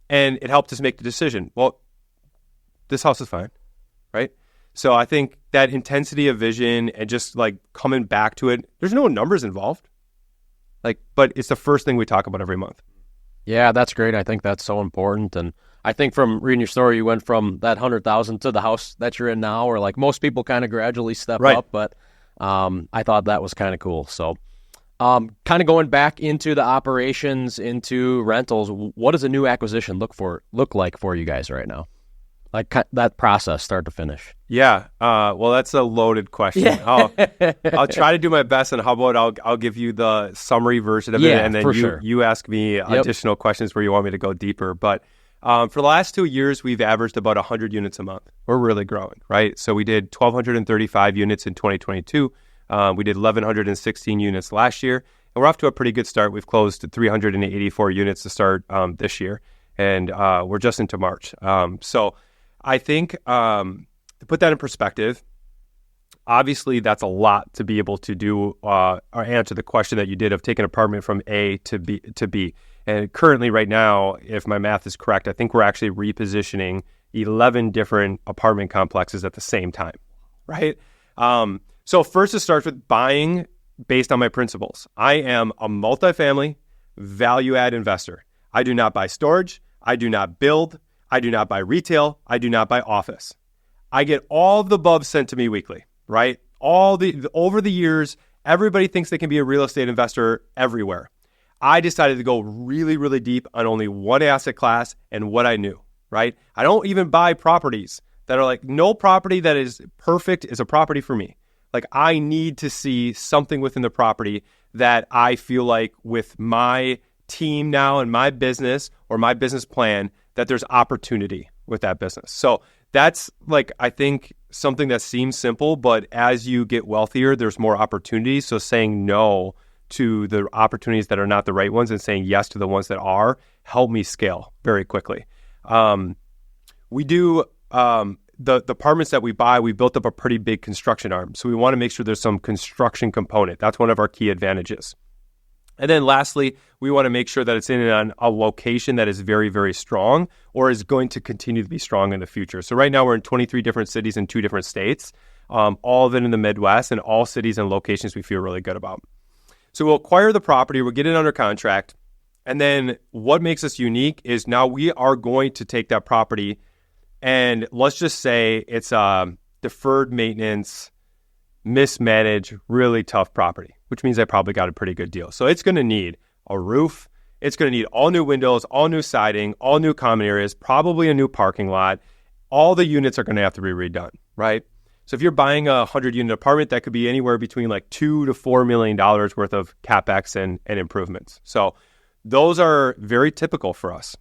And it helped us make the decision, well, this house is fine, right? So I think that intensity of vision and just like coming back to it, there's no numbers involved, but it's the first thing we talk about every month. Yeah, that's great. I think that's so important. And I think from reading your story, you went from that 100,000 to the house that you're in now, or like most people kind of gradually step up. But I thought that was kind of cool. So Kind of going back into the operations, into rentals, what does a new acquisition look like for you guys right now? Like that process, start to finish. Yeah. Well, that's a loaded question. Yeah. I'll try to do my best, and how about I'll give you the summary version of it, and then you ask me additional questions where you want me to go deeper. But for the last 2 years, we've averaged about 100 units a month. We're really growing, right? So we did 1,235 units in 2022. We did 1,116 units last year, and we're off to a pretty good start. We've closed 384 units to start this year, and we're just into March. So I think to put that in perspective, obviously that's a lot to be able to do or answer the question that you did of taking an apartment from A to B. And currently right now, if my math is correct, I think we're actually repositioning 11 different apartment complexes at the same time, right? So first it starts with buying based on my principles. I am a multifamily value-add investor. I do not buy storage. I do not build. I do not buy retail. I do not buy office. I get all of the above sent to me weekly, right? Over the years, everybody thinks they can be a real estate investor everywhere. I decided to go really, really deep on only one asset class and what I knew, right? I don't even buy properties that are like, no property that is perfect is a property for me. Like, I need to see something within the property that I feel like with my team now and my business or my business plan, that there's opportunity with that business. So that's like, I think something that seems simple, but as you get wealthier, there's more opportunities. So saying no to the opportunities that are not the right ones and saying yes to the ones that are, help me scale very quickly. We do the apartments that we buy, we built up a pretty big construction arm. So we want to make sure there's some construction component. That's one of our key advantages. And then lastly, we want to make sure that it's in a location that is very, very strong or is going to continue to be strong in the future. So right now we're in 23 different cities in 2 different states, all of it in the Midwest, and all cities and locations we feel really good about. So we'll acquire the property, we'll get it under contract, and then what makes us unique is now we are going to take that property and let's just say it's a deferred maintenance, mismanaged, really tough property, which means I probably got a pretty good deal. So it's going to need a roof. It's going to need all new windows, all new siding, all new common areas, probably a new parking lot. All the units are going to have to be redone, right? So if you're buying a 100-unit apartment, that could be anywhere between like $2 to $4 million worth of CapEx and improvements. So those are very typical for us.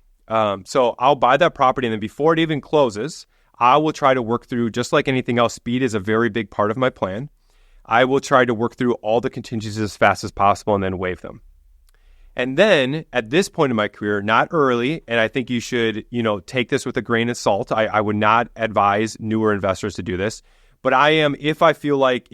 So I'll buy that property, and then before it even closes, I will try to work through, just like anything else, speed is a very big part of my plan. I will try to work through all the contingencies as fast as possible and then waive them. And then at this point in my career, not early, and I think you should, take this with a grain of salt. I would not advise newer investors to do this, but if I feel like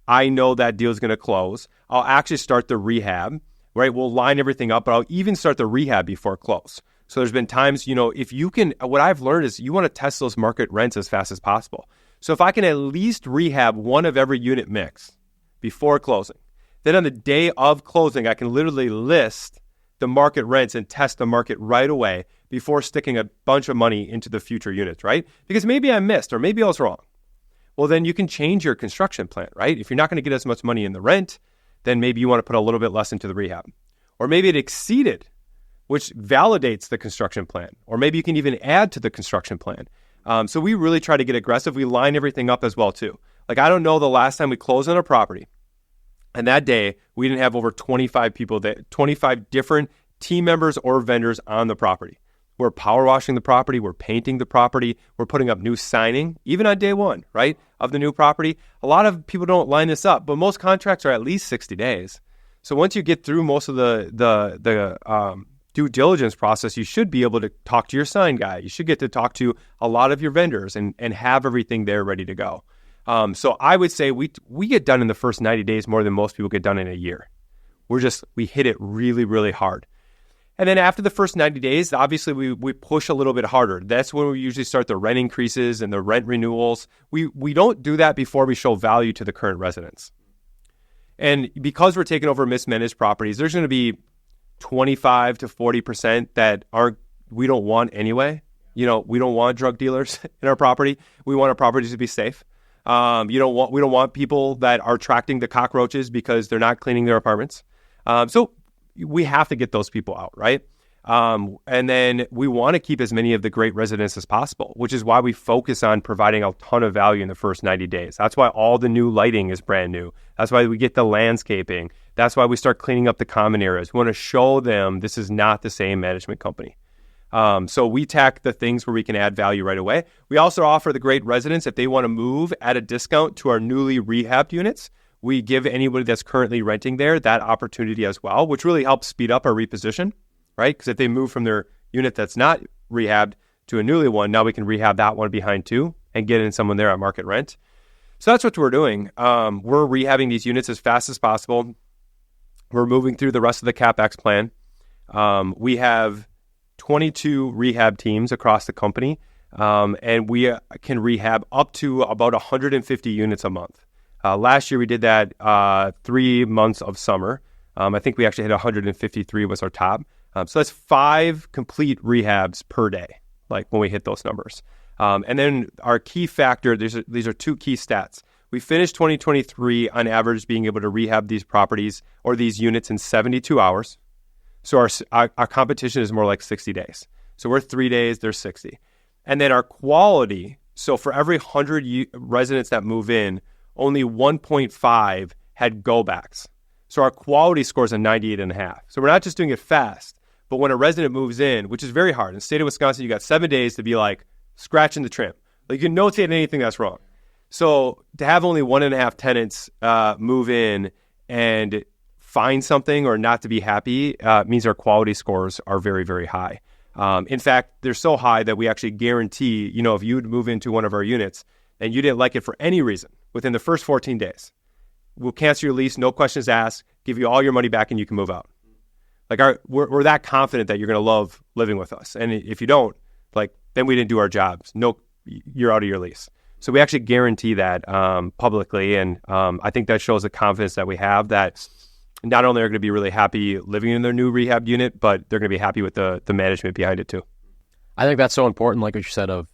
I know that deal is going to close, I'll actually start the rehab, right? We'll line everything up, but I'll even start the rehab before close. So there's been times, if you can, what I've learned is you want to test those market rents as fast as possible. So if I can at least rehab one of every unit mix before closing, then on the day of closing, I can literally list the market rents and test the market right away before sticking a bunch of money into the future units, right? Because maybe I missed or maybe I was wrong. Well, then you can change your construction plan, right? If you're not going to get as much money in the rent, then maybe you want to put a little bit less into the rehab. Or maybe it exceeded, which validates the construction plan. Or maybe you can even add to the construction plan. So we really try to get aggressive. We line everything up as well, too. Like, I don't know the last time we closed on a property, and that day we didn't have over 25 people, 25 different team members or vendors on the property. We're power washing the property. We're painting the property. We're putting up new siding, even on day one, right, of the new property. A lot of people don't line this up, but most contracts are at least 60 days. So once you get through most of the due diligence process, you should be able to talk to your sign guy. You should get to talk to a lot of your vendors and have everything there ready to go. So I would say we get done in the first 90 days more than most people get done in a year. We hit it really, really hard. And then after the first 90 days, obviously we push a little bit harder. That's when we usually start the rent increases and the rent renewals. We don't do that before we show value to the current residents. And because we're taking over mismanaged properties, there's going to be 25 to 40% that we don't want anyway. We don't want drug dealers in our property. We want our properties to be safe. We don't want people that are attracting the cockroaches because they're not cleaning their apartments. So we have to get those people out, right? And then we want to keep as many of the great residents as possible, which is why we focus on providing a ton of value in the first 90 days. That's why all the new lighting is brand new. That's why we get the landscaping. That's why we start cleaning up the common areas. We want to show them this is not the same management company. So we tack the things where we can add value right away. We also offer the great residents, if they want to move at a discount to our newly rehabbed units, we give anybody that's currently renting there that opportunity as well, which really helps speed up our reposition, right? Because if they move from their unit that's not rehabbed to a newly one, now we can rehab that one behind too and get in someone there at market rent. So that's what we're doing. We're rehabbing these units as fast as possible. We're moving through the rest of the CapEx plan. We have 22 rehab teams across the company, and we can rehab up to about 150 units a month. Last year we did that 3 months of summer. I think we actually hit 153 was our top. So that's 5 complete rehabs per day, like when we hit those numbers. And then our key factor, these are 2 key stats. We finished 2023 on average being able to rehab these properties or these units in 72 hours. So our competition is more like 60 days. So we're 3 days, they're 60. And then our quality, so for every 100 residents that move in, only 1.5 had go-backs. So our quality score is a 98.5. So we're not just doing it fast, but when a resident moves in, which is very hard. In the state of Wisconsin, you got 7 days to be like scratching the trim. Like you can notate anything that's wrong. So to have only 1.5 tenants move in and find something or not to be happy means our quality scores are very, very high. In fact, they're so high that we actually guarantee, if you would move into one of our units and you didn't like it for any reason, within the first 14 days, we'll cancel your lease, no questions asked, give you all your money back, and you can move out. Like we're that confident that you're going to love living with us. And if you don't, then we didn't do our jobs. No, you're out of your lease. So we actually guarantee that publicly. And I think that shows the confidence that we have that not only are going to be really happy living in their new rehab unit, but they're going to be happy with the management behind it too. I think that's so important, like what you said, of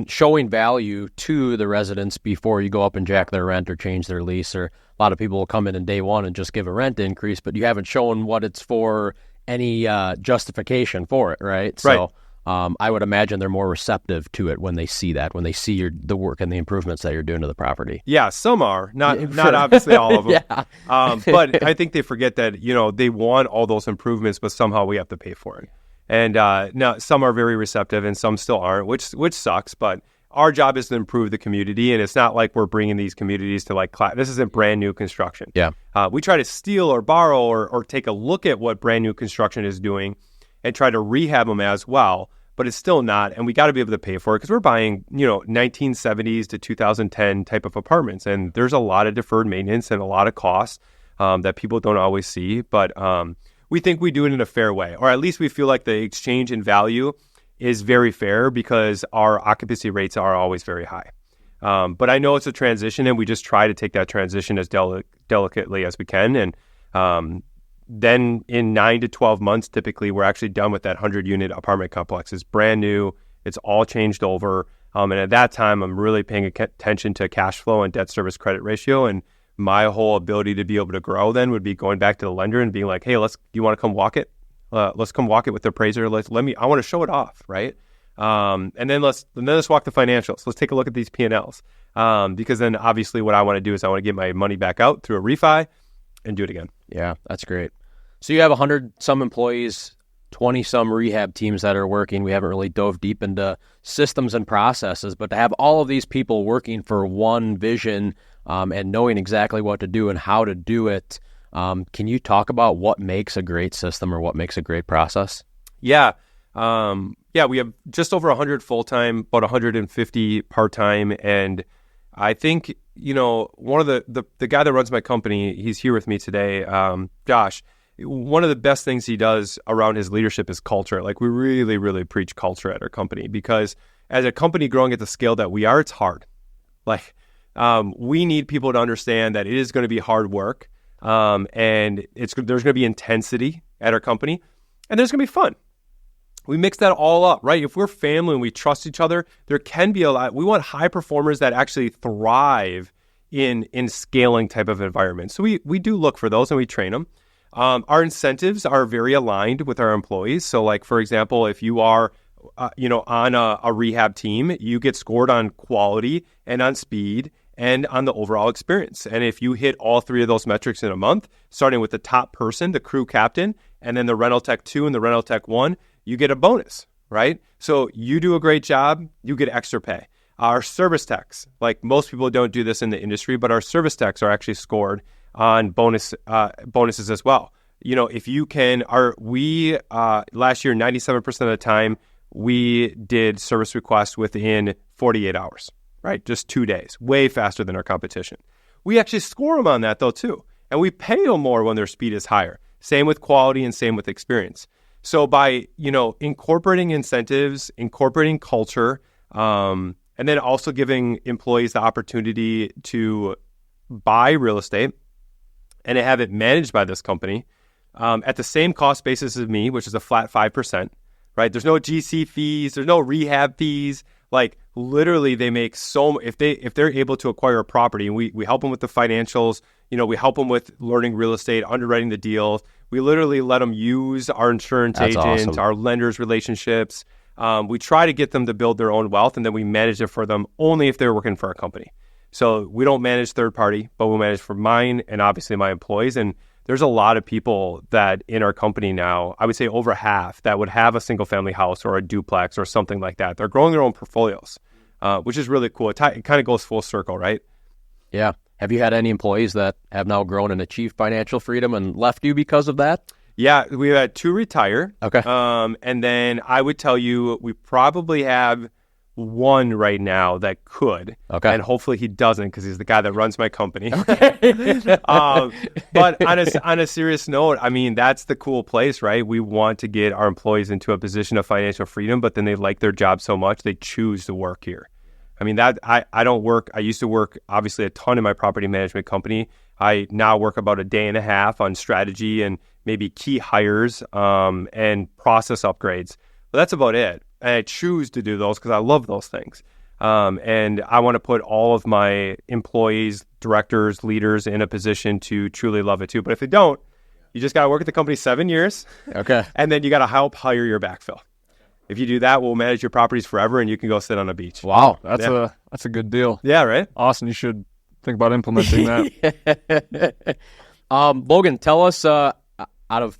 showing value to the residents before you go up and jack their rent or change their lease. Or a lot of people will come in day one and just give a rent increase, but you haven't shown what it's for, any justification for it, right? So I would imagine they're more receptive to it when they see that, when they see the work and the improvements that you're doing to the property. Yeah, some are, not obviously all of them. Yeah. But I think they forget that, they want all those improvements, but somehow we have to pay for it. And now some are very receptive and some still aren't, which sucks. But our job is to improve the community, and it's not like we're bringing these communities to this isn't brand new construction. Yeah, we try to steal or borrow or take a look at what brand new construction is doing and try to rehab them as well. But it's still not, and we got to be able to pay for it because we're buying 1970s to 2010 type of apartments, and there's a lot of deferred maintenance and a lot of costs that people don't always see. But we think we do it in a fair way, or at least we feel like the exchange in value is very fair because our occupancy rates are always very high. But I know it's a transition, and we just try to take that transition as delicately as we can. And then in 9 to 12 months, typically, we're actually done with that 100-unit apartment complex. It's brand new. It's all changed over. And at that time, I'm really paying attention to cash flow and debt service credit ratio. And my whole ability to be able to grow then would be going back to the lender and being like, hey, you want to come walk it? Let's come walk it with the appraiser. I want to show it off, right? And then let's walk the financials. Let's take a look at these P&Ls. Because then obviously what I want to do is I want to get my money back out through a refi and do it again. Yeah, that's great. So you have 100-some employees, 20-some rehab teams that are working. We haven't really dove deep into systems and processes, but to have all of these people working for one vision and knowing exactly what to do and how to do it, can you talk about what makes a great system or what makes a great process? Yeah. We have just over 100 full-time, about 150 part-time, and I think, one of the guy that runs my company, he's here with me today, Josh. One of the best things he does around his leadership is culture. Like we really, really preach culture at our company because as a company growing at the scale that we are, it's hard. We need people to understand that it is going to be hard work, and there's going to be intensity at our company, and there's going to be fun. we mix that all up, right? If we're family and we trust each other, there can be a lot. We want high performers that actually thrive in scaling type of environments. So we do look for those and we train them. Our incentives are very aligned with our employees. So like, for example, if you are, on a rehab team, you get scored on quality and on speed and on the overall experience. And if you hit all three of those metrics in a month, starting with the top person, the crew captain, and then the rental tech 2 and the rental tech 1, you get a bonus, right? So you do a great job, you get extra pay. Our service techs, like most people don't do this in the industry, but our service techs are actually scored on bonuses as well. If you can, last year, 97% of the time, we did service requests within 48 hours, right? Just 2 days, way faster than our competition. We actually score them on that though too. And we pay them more when their speed is higher. Same with quality and same with experience. So by, incorporating incentives, incorporating culture, and then also giving employees the opportunity to buy real estate and to have it managed by this company at the same cost basis as me, which is a flat 5%, right? There's no GC fees, there's no rehab fees. Like literally they make if they're able to acquire a property, and we help them with the financials, we help them with learning real estate, underwriting the deals. We literally let them use our insurance agent, awesome. Our lenders relationships. We try to get them to build their own wealth, and then we manage it for them only if they're working for our company. So we don't manage third party, but we manage for mine and obviously my employees. And there's a lot of people that in our company now, I would say over half, that would have a single family house or a duplex or something like that. They're growing their own portfolios, which is really cool. It kind of goes full circle, right? Yeah. Have you had any employees that have now grown and achieved financial freedom and left you because of that? Yeah, we had 2 retire. Okay. And then I would tell you we probably have 1 right now that could. Okay. And hopefully he doesn't because he's the guy that runs my company. Okay. But on a serious note, I mean, that's the cool place, right? We want to get our employees into a position of financial freedom, but then they like their job so much they choose to work here. I mean, I don't work. I used to work obviously a ton in my property management company. I now work about a day and a half on strategy and maybe key hires and process upgrades. But that's about it. And I choose to do those because I love those things. And I want to put all of my employees, directors, leaders in a position to truly love it too. But if they don't, you just got to work at the company 7 years. Okay. And then you got to help hire your backfill. If you do that, we'll manage your properties forever and you can go sit on a beach. Wow. That's a good deal. Yeah, right? Austin, you should think about implementing that. Logan, tell us, out of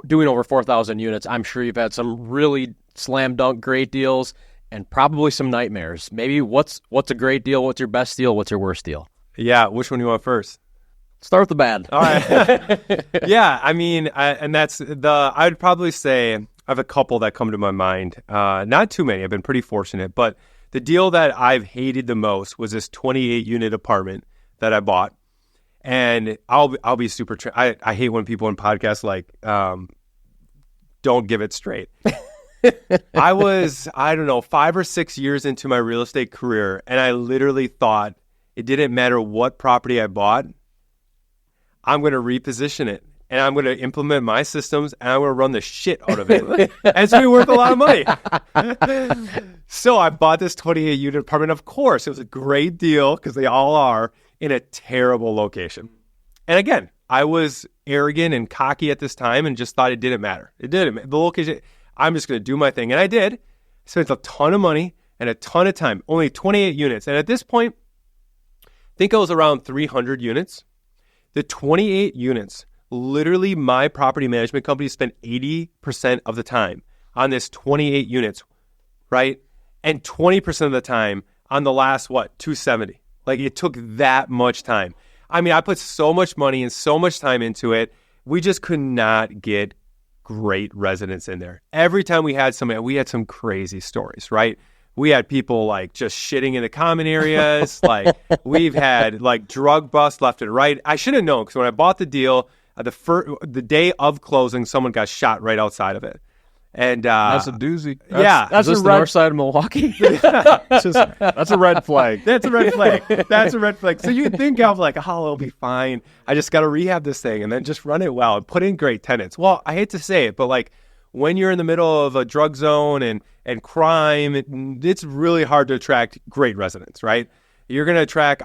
doing over 4,000 units, I'm sure you've had some really slam dunk great deals and probably some nightmares. Maybe what's a great deal? What's your best deal? What's your worst deal? Yeah. Which one do you want first? Start with the bad. All right. Yeah. I mean, I would probably say I have a couple that come to my mind. Not too many. I've been pretty fortunate, but the deal that I've hated the most was this 28 unit apartment that I bought. And I'll be super, I hate when people in podcasts don't give it straight. I was, 5 or 6 years into my real estate career, and I literally thought it didn't matter what property I bought, I'm going to reposition it, and I'm going to implement my systems, and I'm going to run the shit out of it. And it's going to be worth a lot of money. So I bought this 28-unit apartment. Of course, it was a great deal, because they all are, in a terrible location. And again, I was arrogant and cocky at this time and just thought it didn't matter. It didn't. The location, I'm just going to do my thing. And I did. Spent a ton of money and a ton of time. Only 28 units. And at this point, I think I was around 300 units. The 28 units, literally my property management company spent 80% of the time on this 28 units, right? And 20% of the time on the last, 270. Like, it took that much time. I mean, I put so much money and so much time into it. We just could not get great residents in there. Every time we had somebody, we had some crazy stories, right? We had people just shitting in the common areas. We've had drug busts left and right. I should have known, because when I bought the deal, the day of closing, someone got shot right outside of it. And that's a doozy. That's the north side of Milwaukee. That's a red flag. That's a red flag. That's a red flag. So you think of it'll be fine. I just got to rehab this thing and then just run it well and put in great tenants. Well, I hate to say it, but when you're in the middle of a drug zone and crime, it's really hard to attract great residents, right? You're going to attract,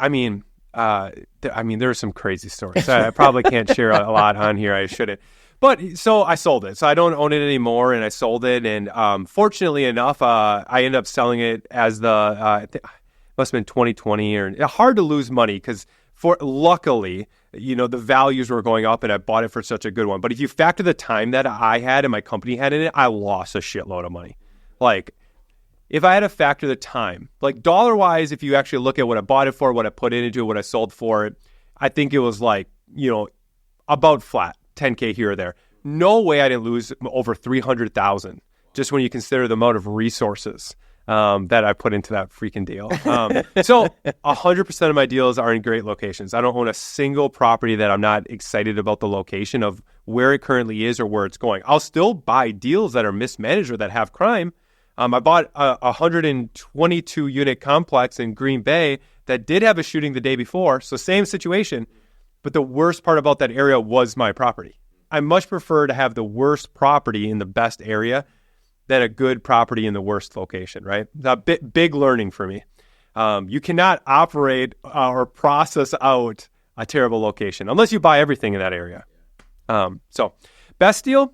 there's some crazy stories. I probably can't share a lot on here. I shouldn't. But so I sold it. So I don't own it anymore, and I sold it. And fortunately enough, I ended up selling it as it must have been 2020, or hard to lose money because luckily, the values were going up, and I bought it for such a good one. But if you factor the time that I had and my company had in it, I lost a shitload of money. Like, if I had to factor the time, like dollar-wise, if you actually look at what I bought it for, what I put it into, what I sold for it, I think it was like, about flat, $10K here or there. No way I didn't lose over $300,000 just when you consider the amount of resources that I put into that freaking deal. So 100% of my deals are in great locations. I don't own a single property that I'm not excited about the location of where it currently is or where it's going. I'll still buy deals that are mismanaged or that have crime. I bought a 122 unit complex in Green Bay that did have a shooting the day before. So same situation. But the worst part about that area was my property. I much prefer to have the worst property in the best area than a good property in the worst location, right? A big learning for me. You cannot operate or process out a terrible location unless you buy everything in that area. So best deal,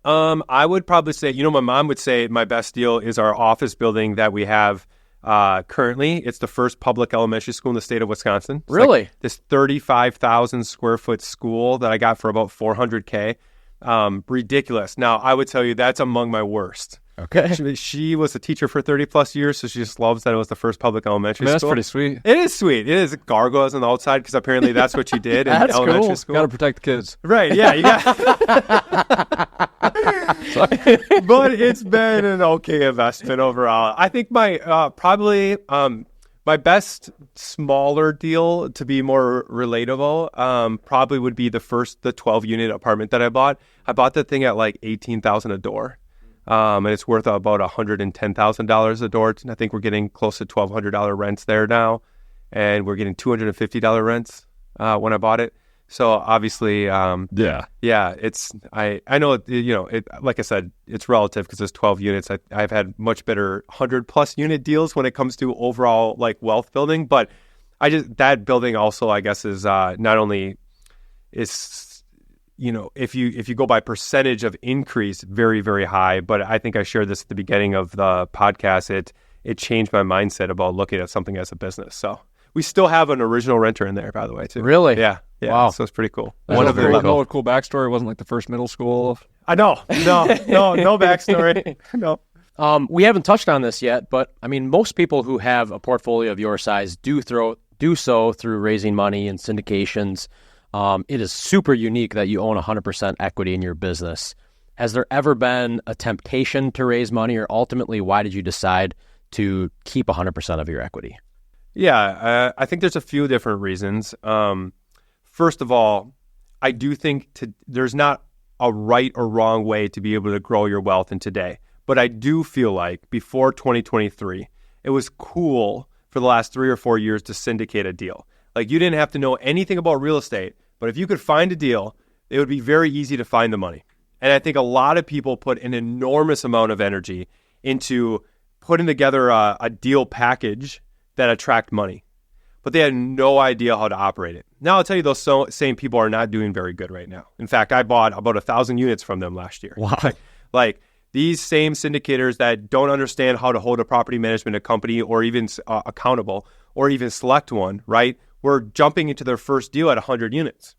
I would probably say, my mom would say my best deal is our office building that we have currently. It's the first public elementary school in the state of Wisconsin. It's really? Like this 35,000 square foot school that I got for about $400K. Ridiculous. Now, I would tell you that's among my worst. Okay. She was a teacher for 30 plus years, so she just loves that it was the first public elementary school. That's pretty sweet. It is sweet. It is gargoyles on the outside because apparently that's what she did in elementary school. Got to protect the kids. Right, yeah. You got. But it's been an okay investment overall. I think my probably my best smaller deal to be more relatable probably would be the 12 unit apartment that I bought. I bought that thing at like $18,000 a door. And it's worth about $110,000 a door. I think we're getting close to $1,200 rents there now, and we're getting $250 rents when I bought it. So obviously, it's I know it like I said, it's relative because there's 12 units. I've had much better 100+ unit deals when it comes to overall like wealth building, but that building also I guess is not only is. If you go by percentage of increase, very, very high. But I think I shared this at the beginning of the podcast. It changed my mindset about looking at something as a business. So we still have an original renter in there, by the way, too. Really? Yeah. Wow. So it's pretty cool. One of the cool backstory. It wasn't like the first middle school. I know. No backstory. No. We haven't touched on this yet, but I mean, most people who have a portfolio of your size do so through raising money and syndications. It is super unique that you own 100% equity in your business. Has there ever been a temptation to raise money, or ultimately, why did you decide to keep 100% of your equity? Yeah, I think there's a few different reasons. First of all, I do think there's not a right or wrong way to be able to grow your wealth in today. But I do feel like before 2023, it was cool for the last 3 or 4 years to syndicate a deal. Like, you didn't have to know anything about real estate, but if you could find a deal, it would be very easy to find the money. And I think a lot of people put an enormous amount of energy into putting together a deal package that attract money, but they had no idea how to operate it. Now, I'll tell you, those same people are not doing very good right now. In fact, I bought about 1,000 units from them last year. Wow. Like these same syndicators that don't understand how to hold a property management company or even accountable or even select one, right? We're jumping into their first deal at 100 units.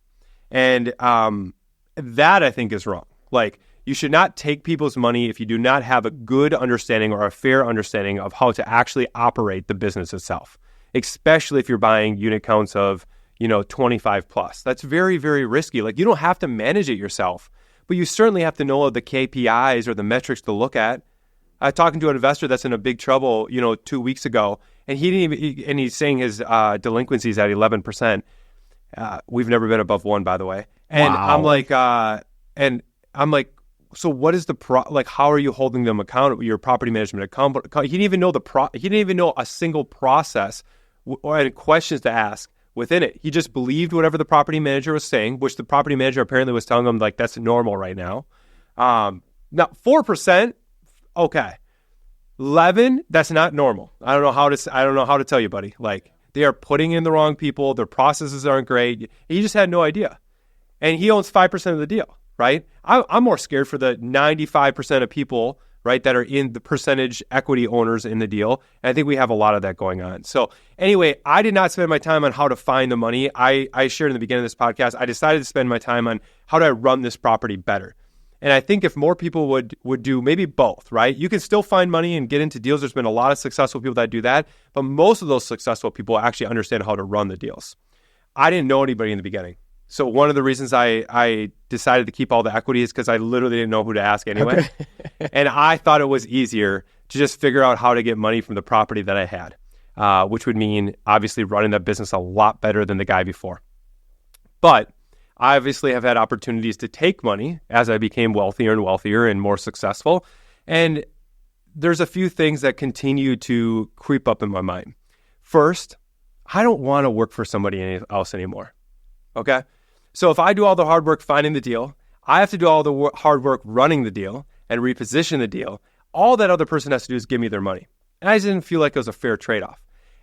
And that I think is wrong. Like, you should not take people's money if you do not have a good understanding or a fair understanding of how to actually operate the business itself, especially if you're buying unit counts of, 25 plus. That's very, very risky. Like, you don't have to manage it yourself, but you certainly have to know the KPIs or the metrics to look at. I was talking to an investor that's in a big trouble, 2 weeks ago, and he's saying his delinquency is at 11%. We've never been above 1, by the way. And wow. I'm like, so what is how are you holding them accountable? Your property management account. He didn't even know he didn't even know a single process or any questions to ask within it. He just believed whatever the property manager was saying, which the property manager apparently was telling him like that's normal right now. Now, 4%, okay. 11, that's not normal. I don't know how to tell you, buddy. Like, they are putting in the wrong people. Their processes aren't great. He just had no idea. And he owns 5% of the deal, right? I'm more scared for the 95% of people, right, that are in the percentage equity owners in the deal. And I think we have a lot of that going on. So anyway, I did not spend my time on how to find the money. I shared in the beginning of this podcast, I decided to spend my time on how do I run this property better. And I think if more people would do maybe both, right? You can still find money and get into deals. There's been a lot of successful people that do that, but most of those successful people actually understand how to run the deals. I didn't know anybody in the beginning. So one of the reasons I decided to keep all the equity is because I literally didn't know who to ask anyway. Okay. And I thought it was easier to just figure out how to get money from the property that I had, which would mean obviously running that business a lot better than the guy before. But I obviously have had opportunities to take money as I became wealthier and wealthier and more successful. And there's a few things that continue to creep up in my mind. First, I don't want to work for somebody else anymore. Okay? So if I do all the hard work finding the deal, I have to do all the hard work running the deal and reposition the deal. All that other person has to do is give me their money. And I just didn't feel like it was a fair trade-off.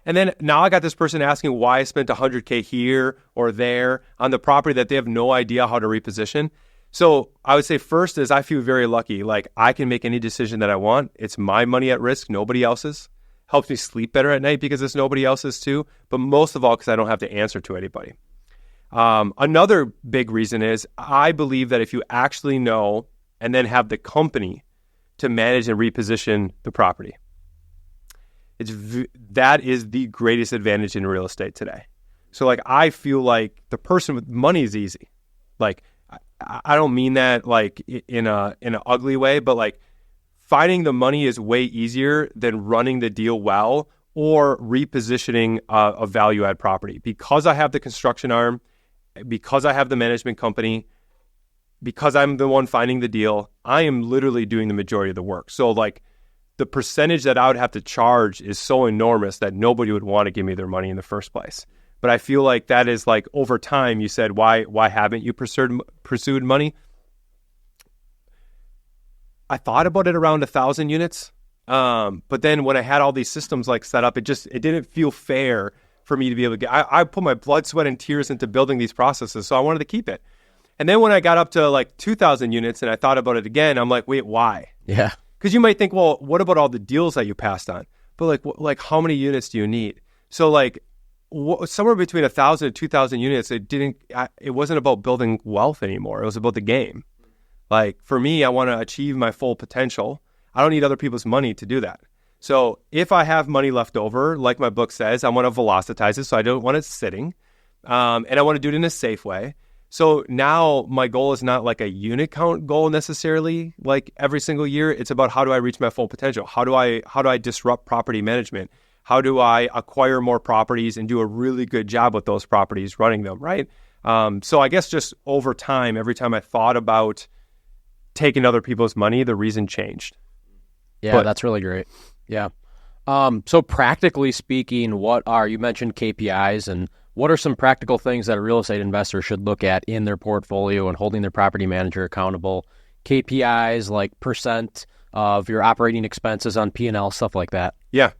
And then now I got this person asking why I spent $100K here or there on the property that they have no idea how to reposition. So I would say first is I feel very lucky. Like I can make any decision that I want. It's my money at risk, nobody else's. Helps me sleep better at night because it's nobody else's too. But most of all, because I don't have to answer to anybody. Another big reason is I believe that if you actually know and then have the company to manage and reposition the property, that is the greatest advantage in real estate today. So like, I feel like the person with money is easy. Like, I don't mean that like in an ugly way, but like finding the money is way easier than running the deal well or repositioning a value add property. Because I have the construction arm, because I have the management company, because I'm the one finding the deal, I am literally doing the majority of the work. So like, the percentage that I would have to charge is so enormous that nobody would want to give me their money in the first place. But I feel like that is like over time, you said, why haven't you pursued money? I thought about it around 1,000 units. But then when I had all these systems like set up, it didn't feel fair for me to be able to get, I put my blood, sweat, and tears into building these processes. So I wanted to keep it. And then when I got up to like 2,000 units and I thought about it again, I'm like, wait, why? Yeah. Because you might think, well, what about all the deals that you passed on? But like how many units do you need? So like somewhere between 1,000 and 2,000 units, it wasn't about building wealth anymore. It was about the game. Like for me, I want to achieve my full potential. I don't need other people's money to do that. So if I have money left over, like my book says, I want to velocitize it. So I don't want it sitting. And I want to do it in a safe way. So now my goal is not like a unit count goal necessarily, like every single year. It's about how do I reach my full potential? How do I disrupt property management? How do I acquire more properties and do a really good job with those properties, running them, right? So I guess just over time, every time I thought about taking other people's money, the reason changed. Yeah, that's really great. Yeah. So practically speaking, you mentioned KPIs, and what are some practical things that a real estate investor should look at in their portfolio and holding their property manager accountable? KPIs like percent of your operating expenses on P&L, stuff like that. Yeah.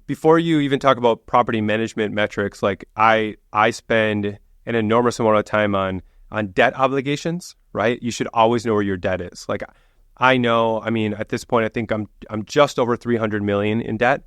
Before you even talk about property management metrics, like I spend an enormous amount of time on debt obligations, right? You should always know where your debt is. Like I know, I mean, at this point, I think I'm just over 300 million in debt.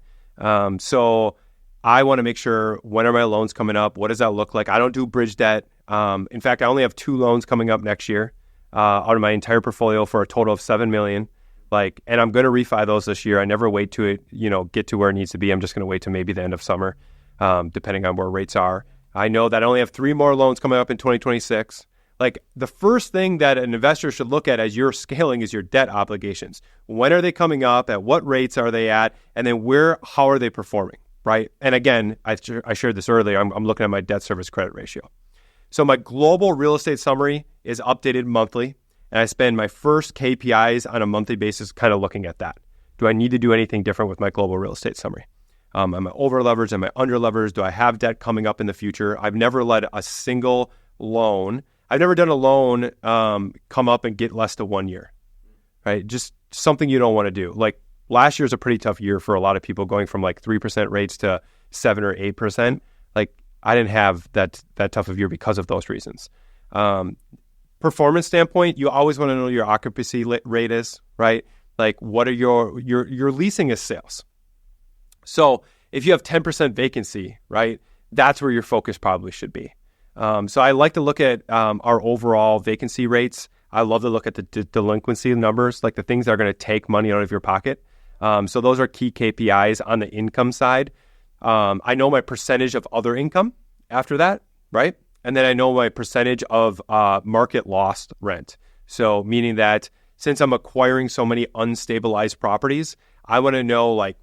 So I want to make sure, when are my loans coming up? What does that look like? I don't do bridge debt. In fact, I only have 2 loans coming up next year out of my entire portfolio for a total of 7 million. And I'm going to refi those this year. I never wait to it, get to where it needs to be. I'm just going to wait to maybe the end of summer, depending on where rates are. I know that I only have 3 more loans coming up in 2026. Like the first thing that an investor should look at as you're scaling is your debt obligations. When are they coming up? At what rates are they at? And then how are they performing, right? And again, I shared this earlier. I'm looking at my debt service credit ratio. So my global real estate summary is updated monthly. And I spend my first KPIs on a monthly basis kind of looking at that. Do I need to do anything different with my global real estate summary? Am I over leveraged? Am I under leveraged? Do I have debt coming up in the future? I've never let a single loan, I've never done a loan come up and get less than 1 year. right? Just something you don't want to do. Like last year's a pretty tough year for a lot of people, going from like 3% rates to 7 or 8%. Like I didn't have that tough of a year because of those reasons. Performance standpoint, you always want to know what your occupancy rate is, right? Like what are your leasing is sales. So if you have 10% vacancy, right, that's where your focus probably should be. So I like to look at our overall vacancy rates. I love to look at the delinquency numbers, like the things that are going to take money out of your pocket. So those are key KPIs on the income side. I know my percentage of other income after that, right? And then I know my percentage of market lost rent. So meaning that since I'm acquiring so many unstabilized properties, I want to know like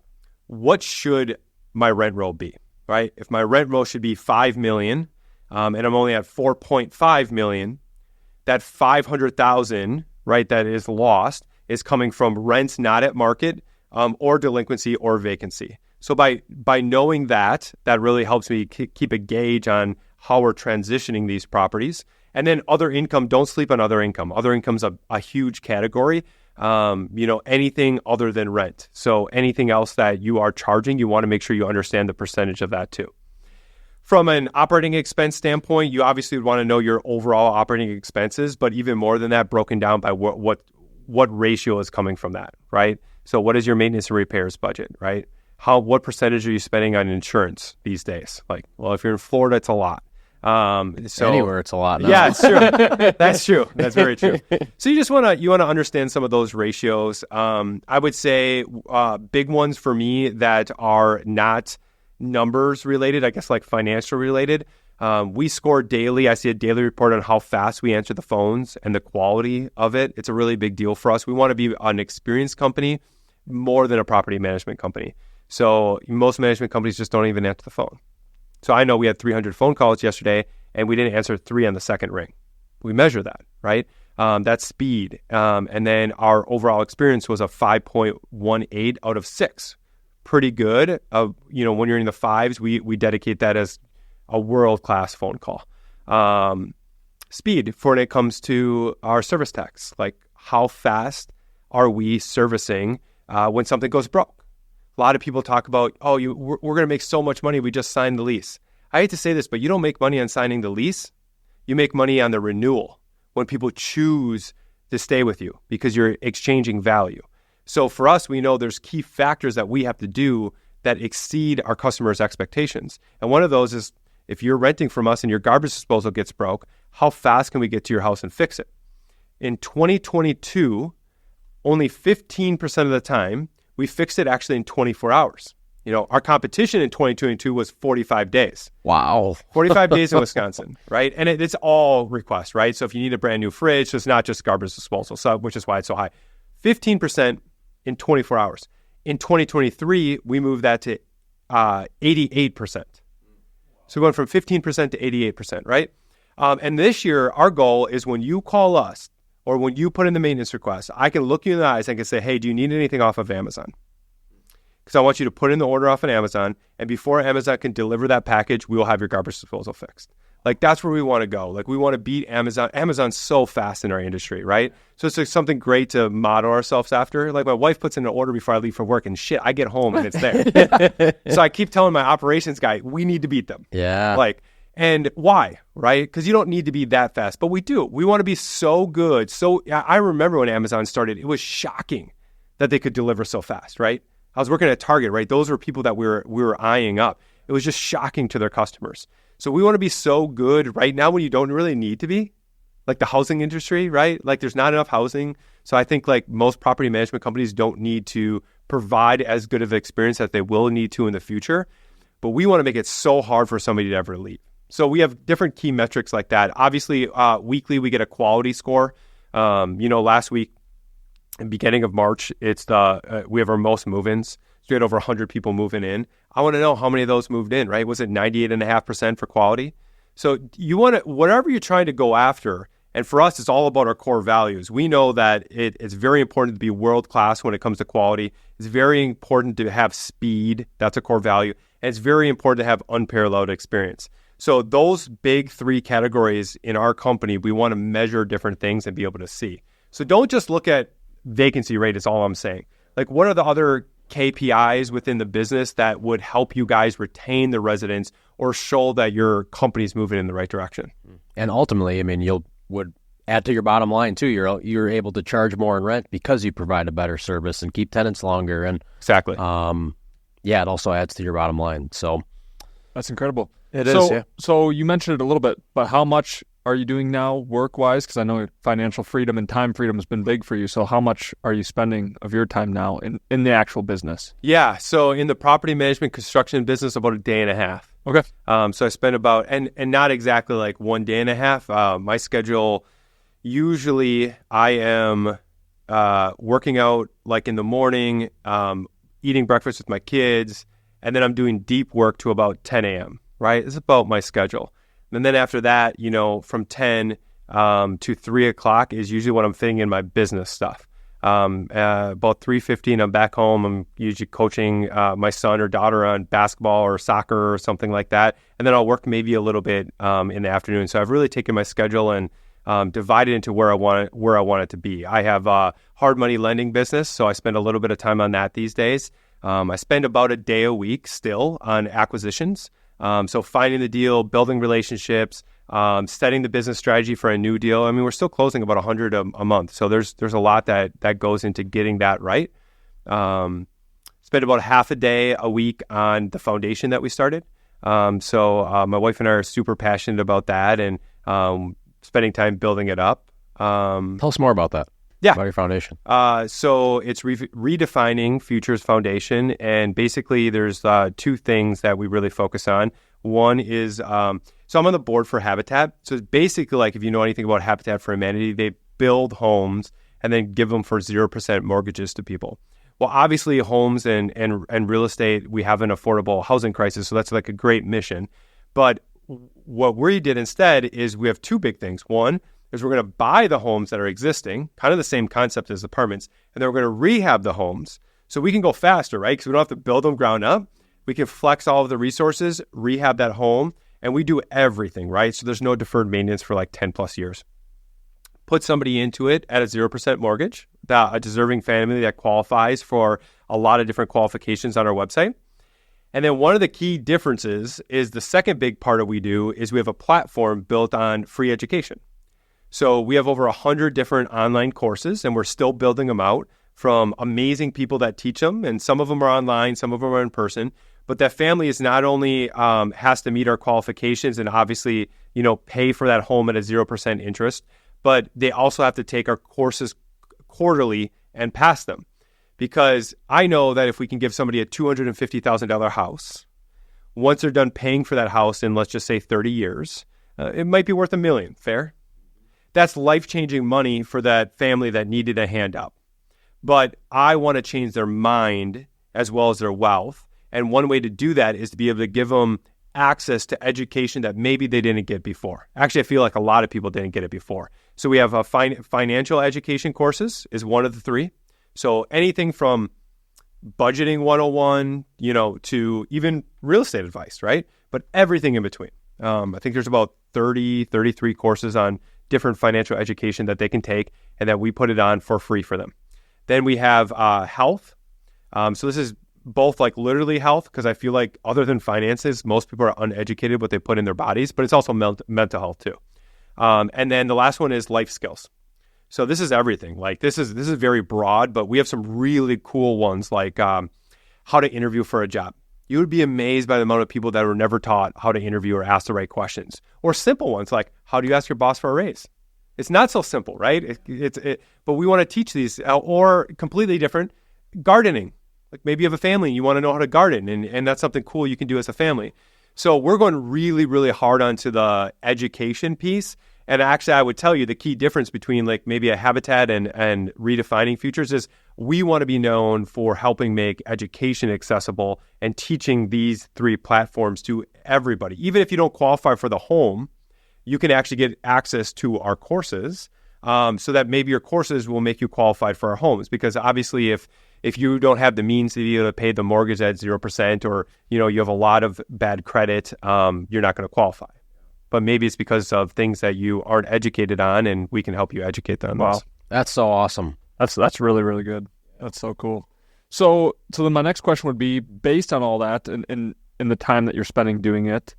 what should my rent roll be, right? If my rent roll should be $5 million and I'm only at $4.5 million, that $500,000, right, that is lost is coming from rents not at market or delinquency or vacancy. So by knowing that really helps me keep a gauge on how we're transitioning these properties. And then other income, don't sleep on other income. Other income's a huge category. Anything other than rent. So anything else that you are charging, you want to make sure you understand the percentage of that too. From an operating expense standpoint, you obviously would want to know your overall operating expenses, but even more than that, broken down by what ratio is coming from that, right? So what is your maintenance and repairs budget, right? What percentage are you spending on insurance these days? Like, well, if you're in Florida, it's a lot. So anywhere it's a lot now. Yeah, it's true. That's true. That's very true. So you want to understand some of those ratios. I would say big ones for me that are not numbers related, I guess like financial related. We score daily. I see a daily report on how fast we answer the phones and the quality of it. It's a really big deal for us. We want to be an experienced company more than a property management company. So most management companies just don't even answer the phone. So I know we had 300 phone calls yesterday and we didn't answer 3 on the second ring. We measure that, right? That's speed. And then our overall experience was a 5.18 out of 6. Pretty good. When you're in the 5s, we dedicate that as a world-class phone call. Speed for when it comes to our service techs, like how fast are we servicing when something goes broke? A lot of people talk about, we're going to make so much money. We just signed the lease. I hate to say this, but you don't make money on signing the lease. You make money on the renewal when people choose to stay with you because you're exchanging value. So for us, we know there's key factors that we have to do that exceed our customers' expectations. And one of those is if you're renting from us and your garbage disposal gets broke, how fast can we get to your house and fix it? In 2022, only 15% of the time, we fixed it actually in 24 hours. Our competition in 2022 was 45 days. Wow. 45 days in Wisconsin, right? And it's all requests, right? So if you need a brand new fridge, so it's not just garbage disposal, which is why it's so high. 15% in 24 hours. In 2023, we moved that to 88%. So we went from 15% to 88%, right? And this year, our goal is when you call us or when you put in the maintenance request, I can look you in the eyes and I can say, hey, do you need anything off of Amazon? Because I want you to put in the order off of Amazon, and before Amazon can deliver that package, we will have your garbage disposal fixed. Like, that's where we want to go. Like, we want to beat Amazon. Amazon's so fast in our industry, right? So it's like something great to model ourselves after. Like, my wife puts in an order before I leave for work, and shit, I get home and it's there. So I keep telling my operations guy, we need to beat them. Yeah. And why, right? Because you don't need to be that fast, but we do. We want to be so good. So I remember when Amazon started, it was shocking that they could deliver so fast, right? I was working at Target, right? Those were people that we were eyeing up. It was just shocking to their customers. So we want to be so good right now when you don't really need to be, like the housing industry, right? Like there's not enough housing. So I think like most property management companies don't need to provide as good of an experience as they will need to in the future. But we want to make it so hard for somebody to ever leave. So we have different key metrics like that. Obviously, weekly we get a quality score. Last week, beginning of March, it's we have our most move-ins. So we had over 100 people moving in. I want to know how many of those moved in, right? Was it 98.5% for quality? So you want to, whatever you're trying to go after, and for us, it's all about our core values. We know that it's very important to be world-class when it comes to quality. It's very important to have speed. That's a core value. And it's very important to have unparalleled experience. So those big 3 categories in our company, we want to measure different things and be able to see. So don't just look at vacancy rate is all I'm saying. Like, what are the other KPIs within the business that would help you guys retain the residents or show that your company's moving in the right direction? And ultimately, I mean, would add to your bottom line too. You're able to charge more in rent because you provide a better service and keep tenants longer. And exactly. It also adds to your bottom line. So that's incredible. It is. Yeah. So you mentioned it a little bit, but how much are you doing now work-wise? Because I know financial freedom and time freedom has been big for you. So how much are you spending of your time now in the actual business? Yeah. So in the property management construction business, about a day and a half. Okay. So I spend about, and not exactly like 1 day and a half. My schedule, usually I am working out like in the morning, eating breakfast with my kids, and then I'm doing deep work to about 10 a.m., right? It's about my schedule. And then after that, from 10 to 3 o'clock is usually when I'm fitting in my business stuff. About 3:15, I'm back home. I'm usually coaching my son or daughter on basketball or soccer or something like that. And then I'll work maybe a little bit in the afternoon. So I've really taken my schedule and divided into where I want it to be. I have a hard money lending business, so I spend a little bit of time on that these days. I spend about a day a week still on acquisitions. So finding the deal, building relationships, setting the business strategy for a new deal. I mean, we're still closing about 100 a month. So there's a lot that goes into getting that right. Spend about half a day a week on the foundation that we started. So my wife and I are super passionate about that and spending time building it up. Tell us more about that. Yeah. About your foundation. So it's redefining Futures Foundation. And basically there's two things that we really focus on. One is, so I'm on the board for Habitat. So it's basically like, if you know anything about Habitat for Humanity, they build homes and then give them for 0% mortgages to people. Well, obviously homes and real estate, we have an affordable housing crisis. So that's like a great mission. But what we did instead is we have two big things. One is we're going to buy the homes that are existing, kind of the same concept as apartments, and then we're going to rehab the homes so we can go faster, right? Because we don't have to build them ground up. We can flex all of the resources, rehab that home, and we do everything, right? So there's no deferred maintenance for like 10 plus years. Put somebody into it at a 0% mortgage, a deserving family that qualifies for a lot of different qualifications on our website. And then one of the key differences is the second big part of what we do is we have a platform built on free education. So we have over 100 different online courses, and we're still building them out from amazing people that teach them. And some of them are online, some of them are in person. But that family is not only has to meet our qualifications and obviously, pay for that home at a 0% interest, but they also have to take our courses quarterly and pass them. Because I know that if we can give somebody a $250,000 house, once they're done paying for that house in, let's just say 30 years, it might be worth $1 million. Fair? That's life-changing money for that family that needed a hand up. But I want to change their mind as well as their wealth. And one way to do that is to be able to give them access to education that maybe they didn't get before. Actually, I feel like a lot of people didn't get it before. So we have financial education courses is one of the three. So anything from budgeting 101, to even real estate advice, right? But everything in between. I think there's about 33 courses on different financial education that they can take and that we put it on for free for them. Then we have health. So this is both like literally health, because I feel like other than finances, most people are uneducated what they put in their bodies, but it's also mental health too. And then the last one is life skills. So this is everything. Like this is very broad, but we have some really cool ones like how to interview for a job. You would be amazed by the amount of people that were never taught how to interview or ask the right questions. Or simple ones like, how do you ask your boss for a raise? It's not so simple, right? But we want to teach these. Or completely different, gardening. Like maybe you have a family and you want to know how to garden, and that's something cool you can do as a family. So we're going really, really hard onto the education piece. And actually, I would tell you the key difference between like maybe a Habitat and redefining Futures is we want to be known for helping make education accessible and teaching these three platforms to everybody. Even if you don't qualify for the home, you can actually get access to our courses so that maybe your courses will make you qualified for our homes. Because obviously, if you don't have the means to be able to pay the mortgage at 0% or you have a lot of bad credit, you're not going to qualify. But maybe it's because of things that you aren't educated on, and we can help you educate them. Wow, that's so awesome. That's really, really good. That's so cool. So then my next question would be, based on all that and in the time that you're spending doing it,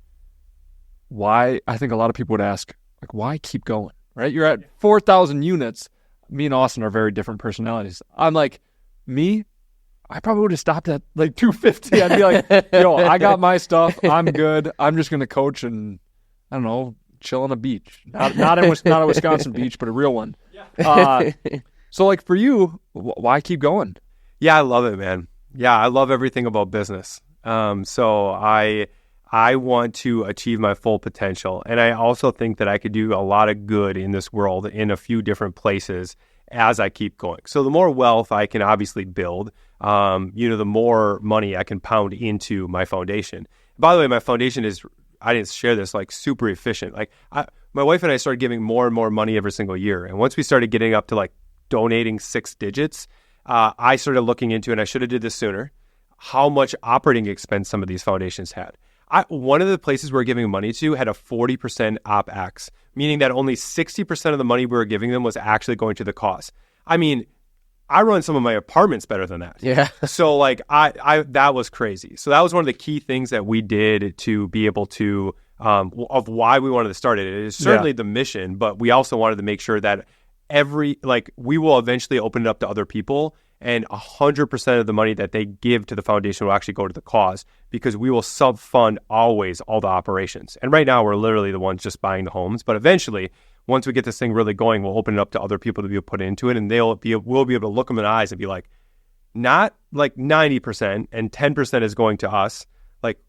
why, I think a lot of people would ask, like, why keep going, right? You're at 4,000 units. Me and Austin are very different personalities. I'm like, I probably would have stopped at like 250. I'd be like, yo, I got my stuff. I'm good. I'm just going to coach and, I don't know, chill on a beach. Not a Wisconsin beach, but a real one. So like for you, why keep going? Yeah, I love it, man. Yeah, I love everything about business. So I want to achieve my full potential. And I also think that I could do a lot of good in this world in a few different places as I keep going. So the more wealth I can obviously build, the more money I can pound into my foundation. By the way, my foundation is, I didn't share this, like super efficient. Like my wife and I started giving more and more money every single year. And once we started getting up to like donating 6 digits, I started looking into, and I should have did this sooner, how much operating expense some of these foundations had. One of the places we were giving money to had a 40% OpEx, meaning that only 60% of the money we were giving them was actually going to the cause. I mean, I run some of my apartments better than that. Yeah. So like I that was crazy. So that was one of the key things that we did to be able to, of why we wanted to start it. It is certainly the mission, but we also wanted to make sure that we will eventually open it up to other people, and 100% of the money that they give to the foundation will actually go to the cause, because we will sub-fund always all the operations. And right now we're literally the ones just buying the homes, but eventually, once we get this thing really going, we'll open it up to other people to be able to put into it, and we'll be able to look them in the eyes and be like, not like 90% and 10% is going to us, like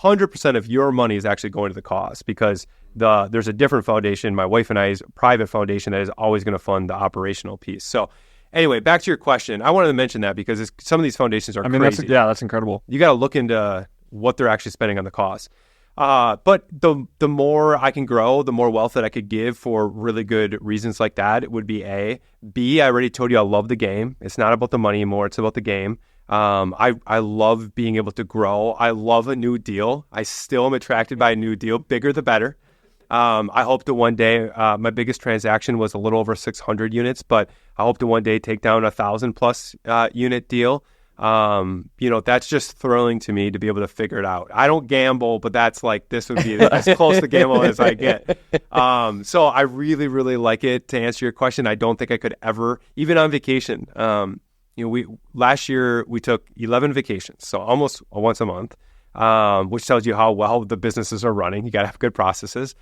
100% of your money is actually going to the cause, because there's a different foundation, my wife and I's private foundation, that is always going to fund the operational piece. So anyway, back to your question. I wanted to mention that because some of these foundations are crazy. That's incredible. You got to look into what they're actually spending on the cause. But the more I can grow, the more wealth that I could give for really good reasons like that, it would be A. B, I already told you I love the game. It's not about the money anymore. It's about the game. I love being able to grow. I love a new deal. I still am attracted by a new deal. Bigger the better. I hope to one day, my biggest transaction was a little over 600 units, but I hope to one day take down 1,000+ unit deal. That's just thrilling to me to be able to figure it out. I don't gamble, but that's like, this would be as close to gamble as I get. So I really, really like it. To answer your question, I don't think I could ever, even on vacation. Last year we took 11 vacations, so almost once a month, which tells you how well the businesses are running. You got to have good processes.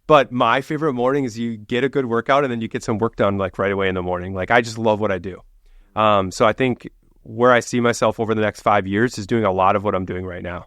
But my favorite morning is you get a good workout and then you get some work done like right away in the morning. Like, I just love what I do. So I think where I see myself over the next 5 years is doing a lot of what I'm doing right now.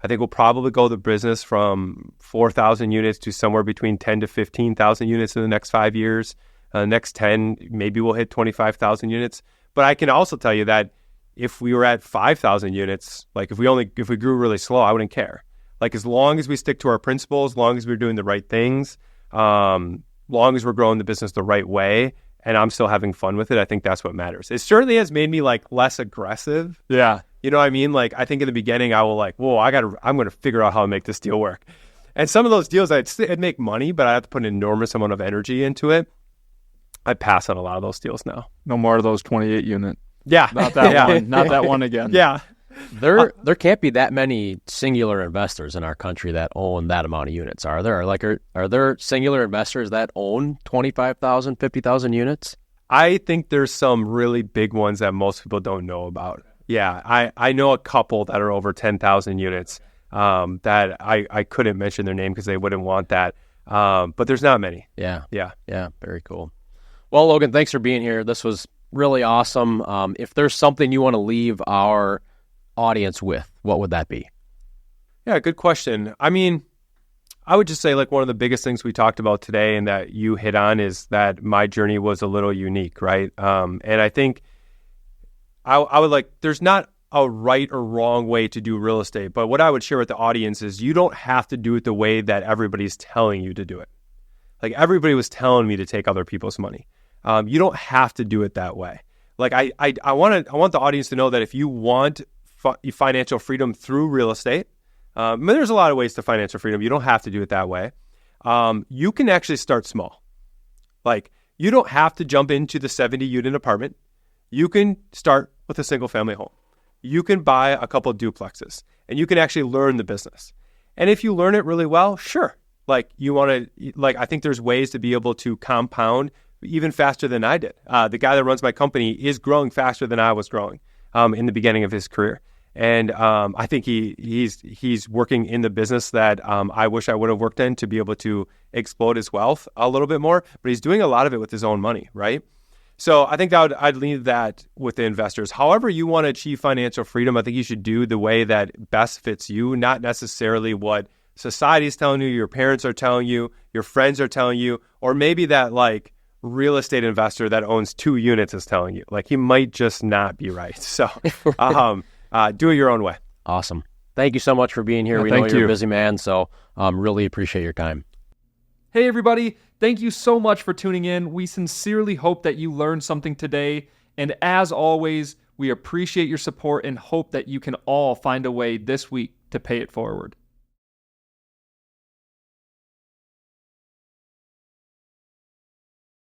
I think we'll probably go the business from 4,000 units to somewhere between 10 to 15,000 units in the next 5 years. Next 10, maybe we'll hit 25,000 units. But I can also tell you that if we were at 5,000 units, like if we grew really slow, I wouldn't care. Like, as long as we stick to our principles, as long as we're doing the right things, long as we're growing the business the right way, and I'm still having fun with it, I think that's what matters. It certainly has made me like less aggressive. Yeah. You know what I mean? Like, I think in the beginning I will like, whoa, I'm going to figure out how to make this deal work. And some of those deals I'd make money, but I have to put an enormous amount of energy into it. I pass on a lot of those deals now. No more of those 28 unit. Yeah. Not that one. Not that one again. Yeah. There can't be that many singular investors in our country that own that amount of units, are there? Like, are there singular investors that own 25,000, 50,000 units? I think there's some really big ones that most people don't know about. Yeah, I know a couple that are over 10,000 units that I couldn't mention their name because they wouldn't want that. But there's not many. Yeah. Very cool. Well, Logan, thanks for being here. This was really awesome. If there's something you want to leave our audience with, what would that be? Yeah, good question. I mean, I would just say like one of the biggest things we talked about today and that you hit on is that my journey was a little unique, right? And I think I would like, there's not a right or wrong way to do real estate, but what I would share with the audience is you don't have to do it the way that everybody's telling you to do it. Like, everybody was telling me to take other people's money. You don't have to do it that way. Like, I want the audience to know that if you want financial freedom through real estate, there's a lot of ways to financial freedom. You don't have to do it that way. You can actually start small. Like, you don't have to jump into the 70 unit apartment. You can start with a single family home. You can buy a couple of duplexes, and you can actually learn the business. And if you learn it really well, sure. Like you want to, like, I think there's ways to be able to compound even faster than I did. The guy that runs my company is growing faster than I was growing in the beginning of his career. And I think he's working in the business that I wish I would have worked in to be able to explode his wealth a little bit more. But he's doing a lot of it with his own money, right? So I think I'd leave that with the investors. However you want to achieve financial freedom, I think you should do the way that best fits you, not necessarily what society is telling you, your parents are telling you, your friends are telling you, or maybe that like real estate investor that owns 2 units is telling you. Like he might just not be right. So do it your own way. Awesome. Thank you so much for being here. Yeah, we know you're a busy man, so really appreciate your time. Hey, everybody. Thank you so much for tuning in. We sincerely hope that you learned something today. And as always, we appreciate your support and hope that you can all find a way this week to pay it forward.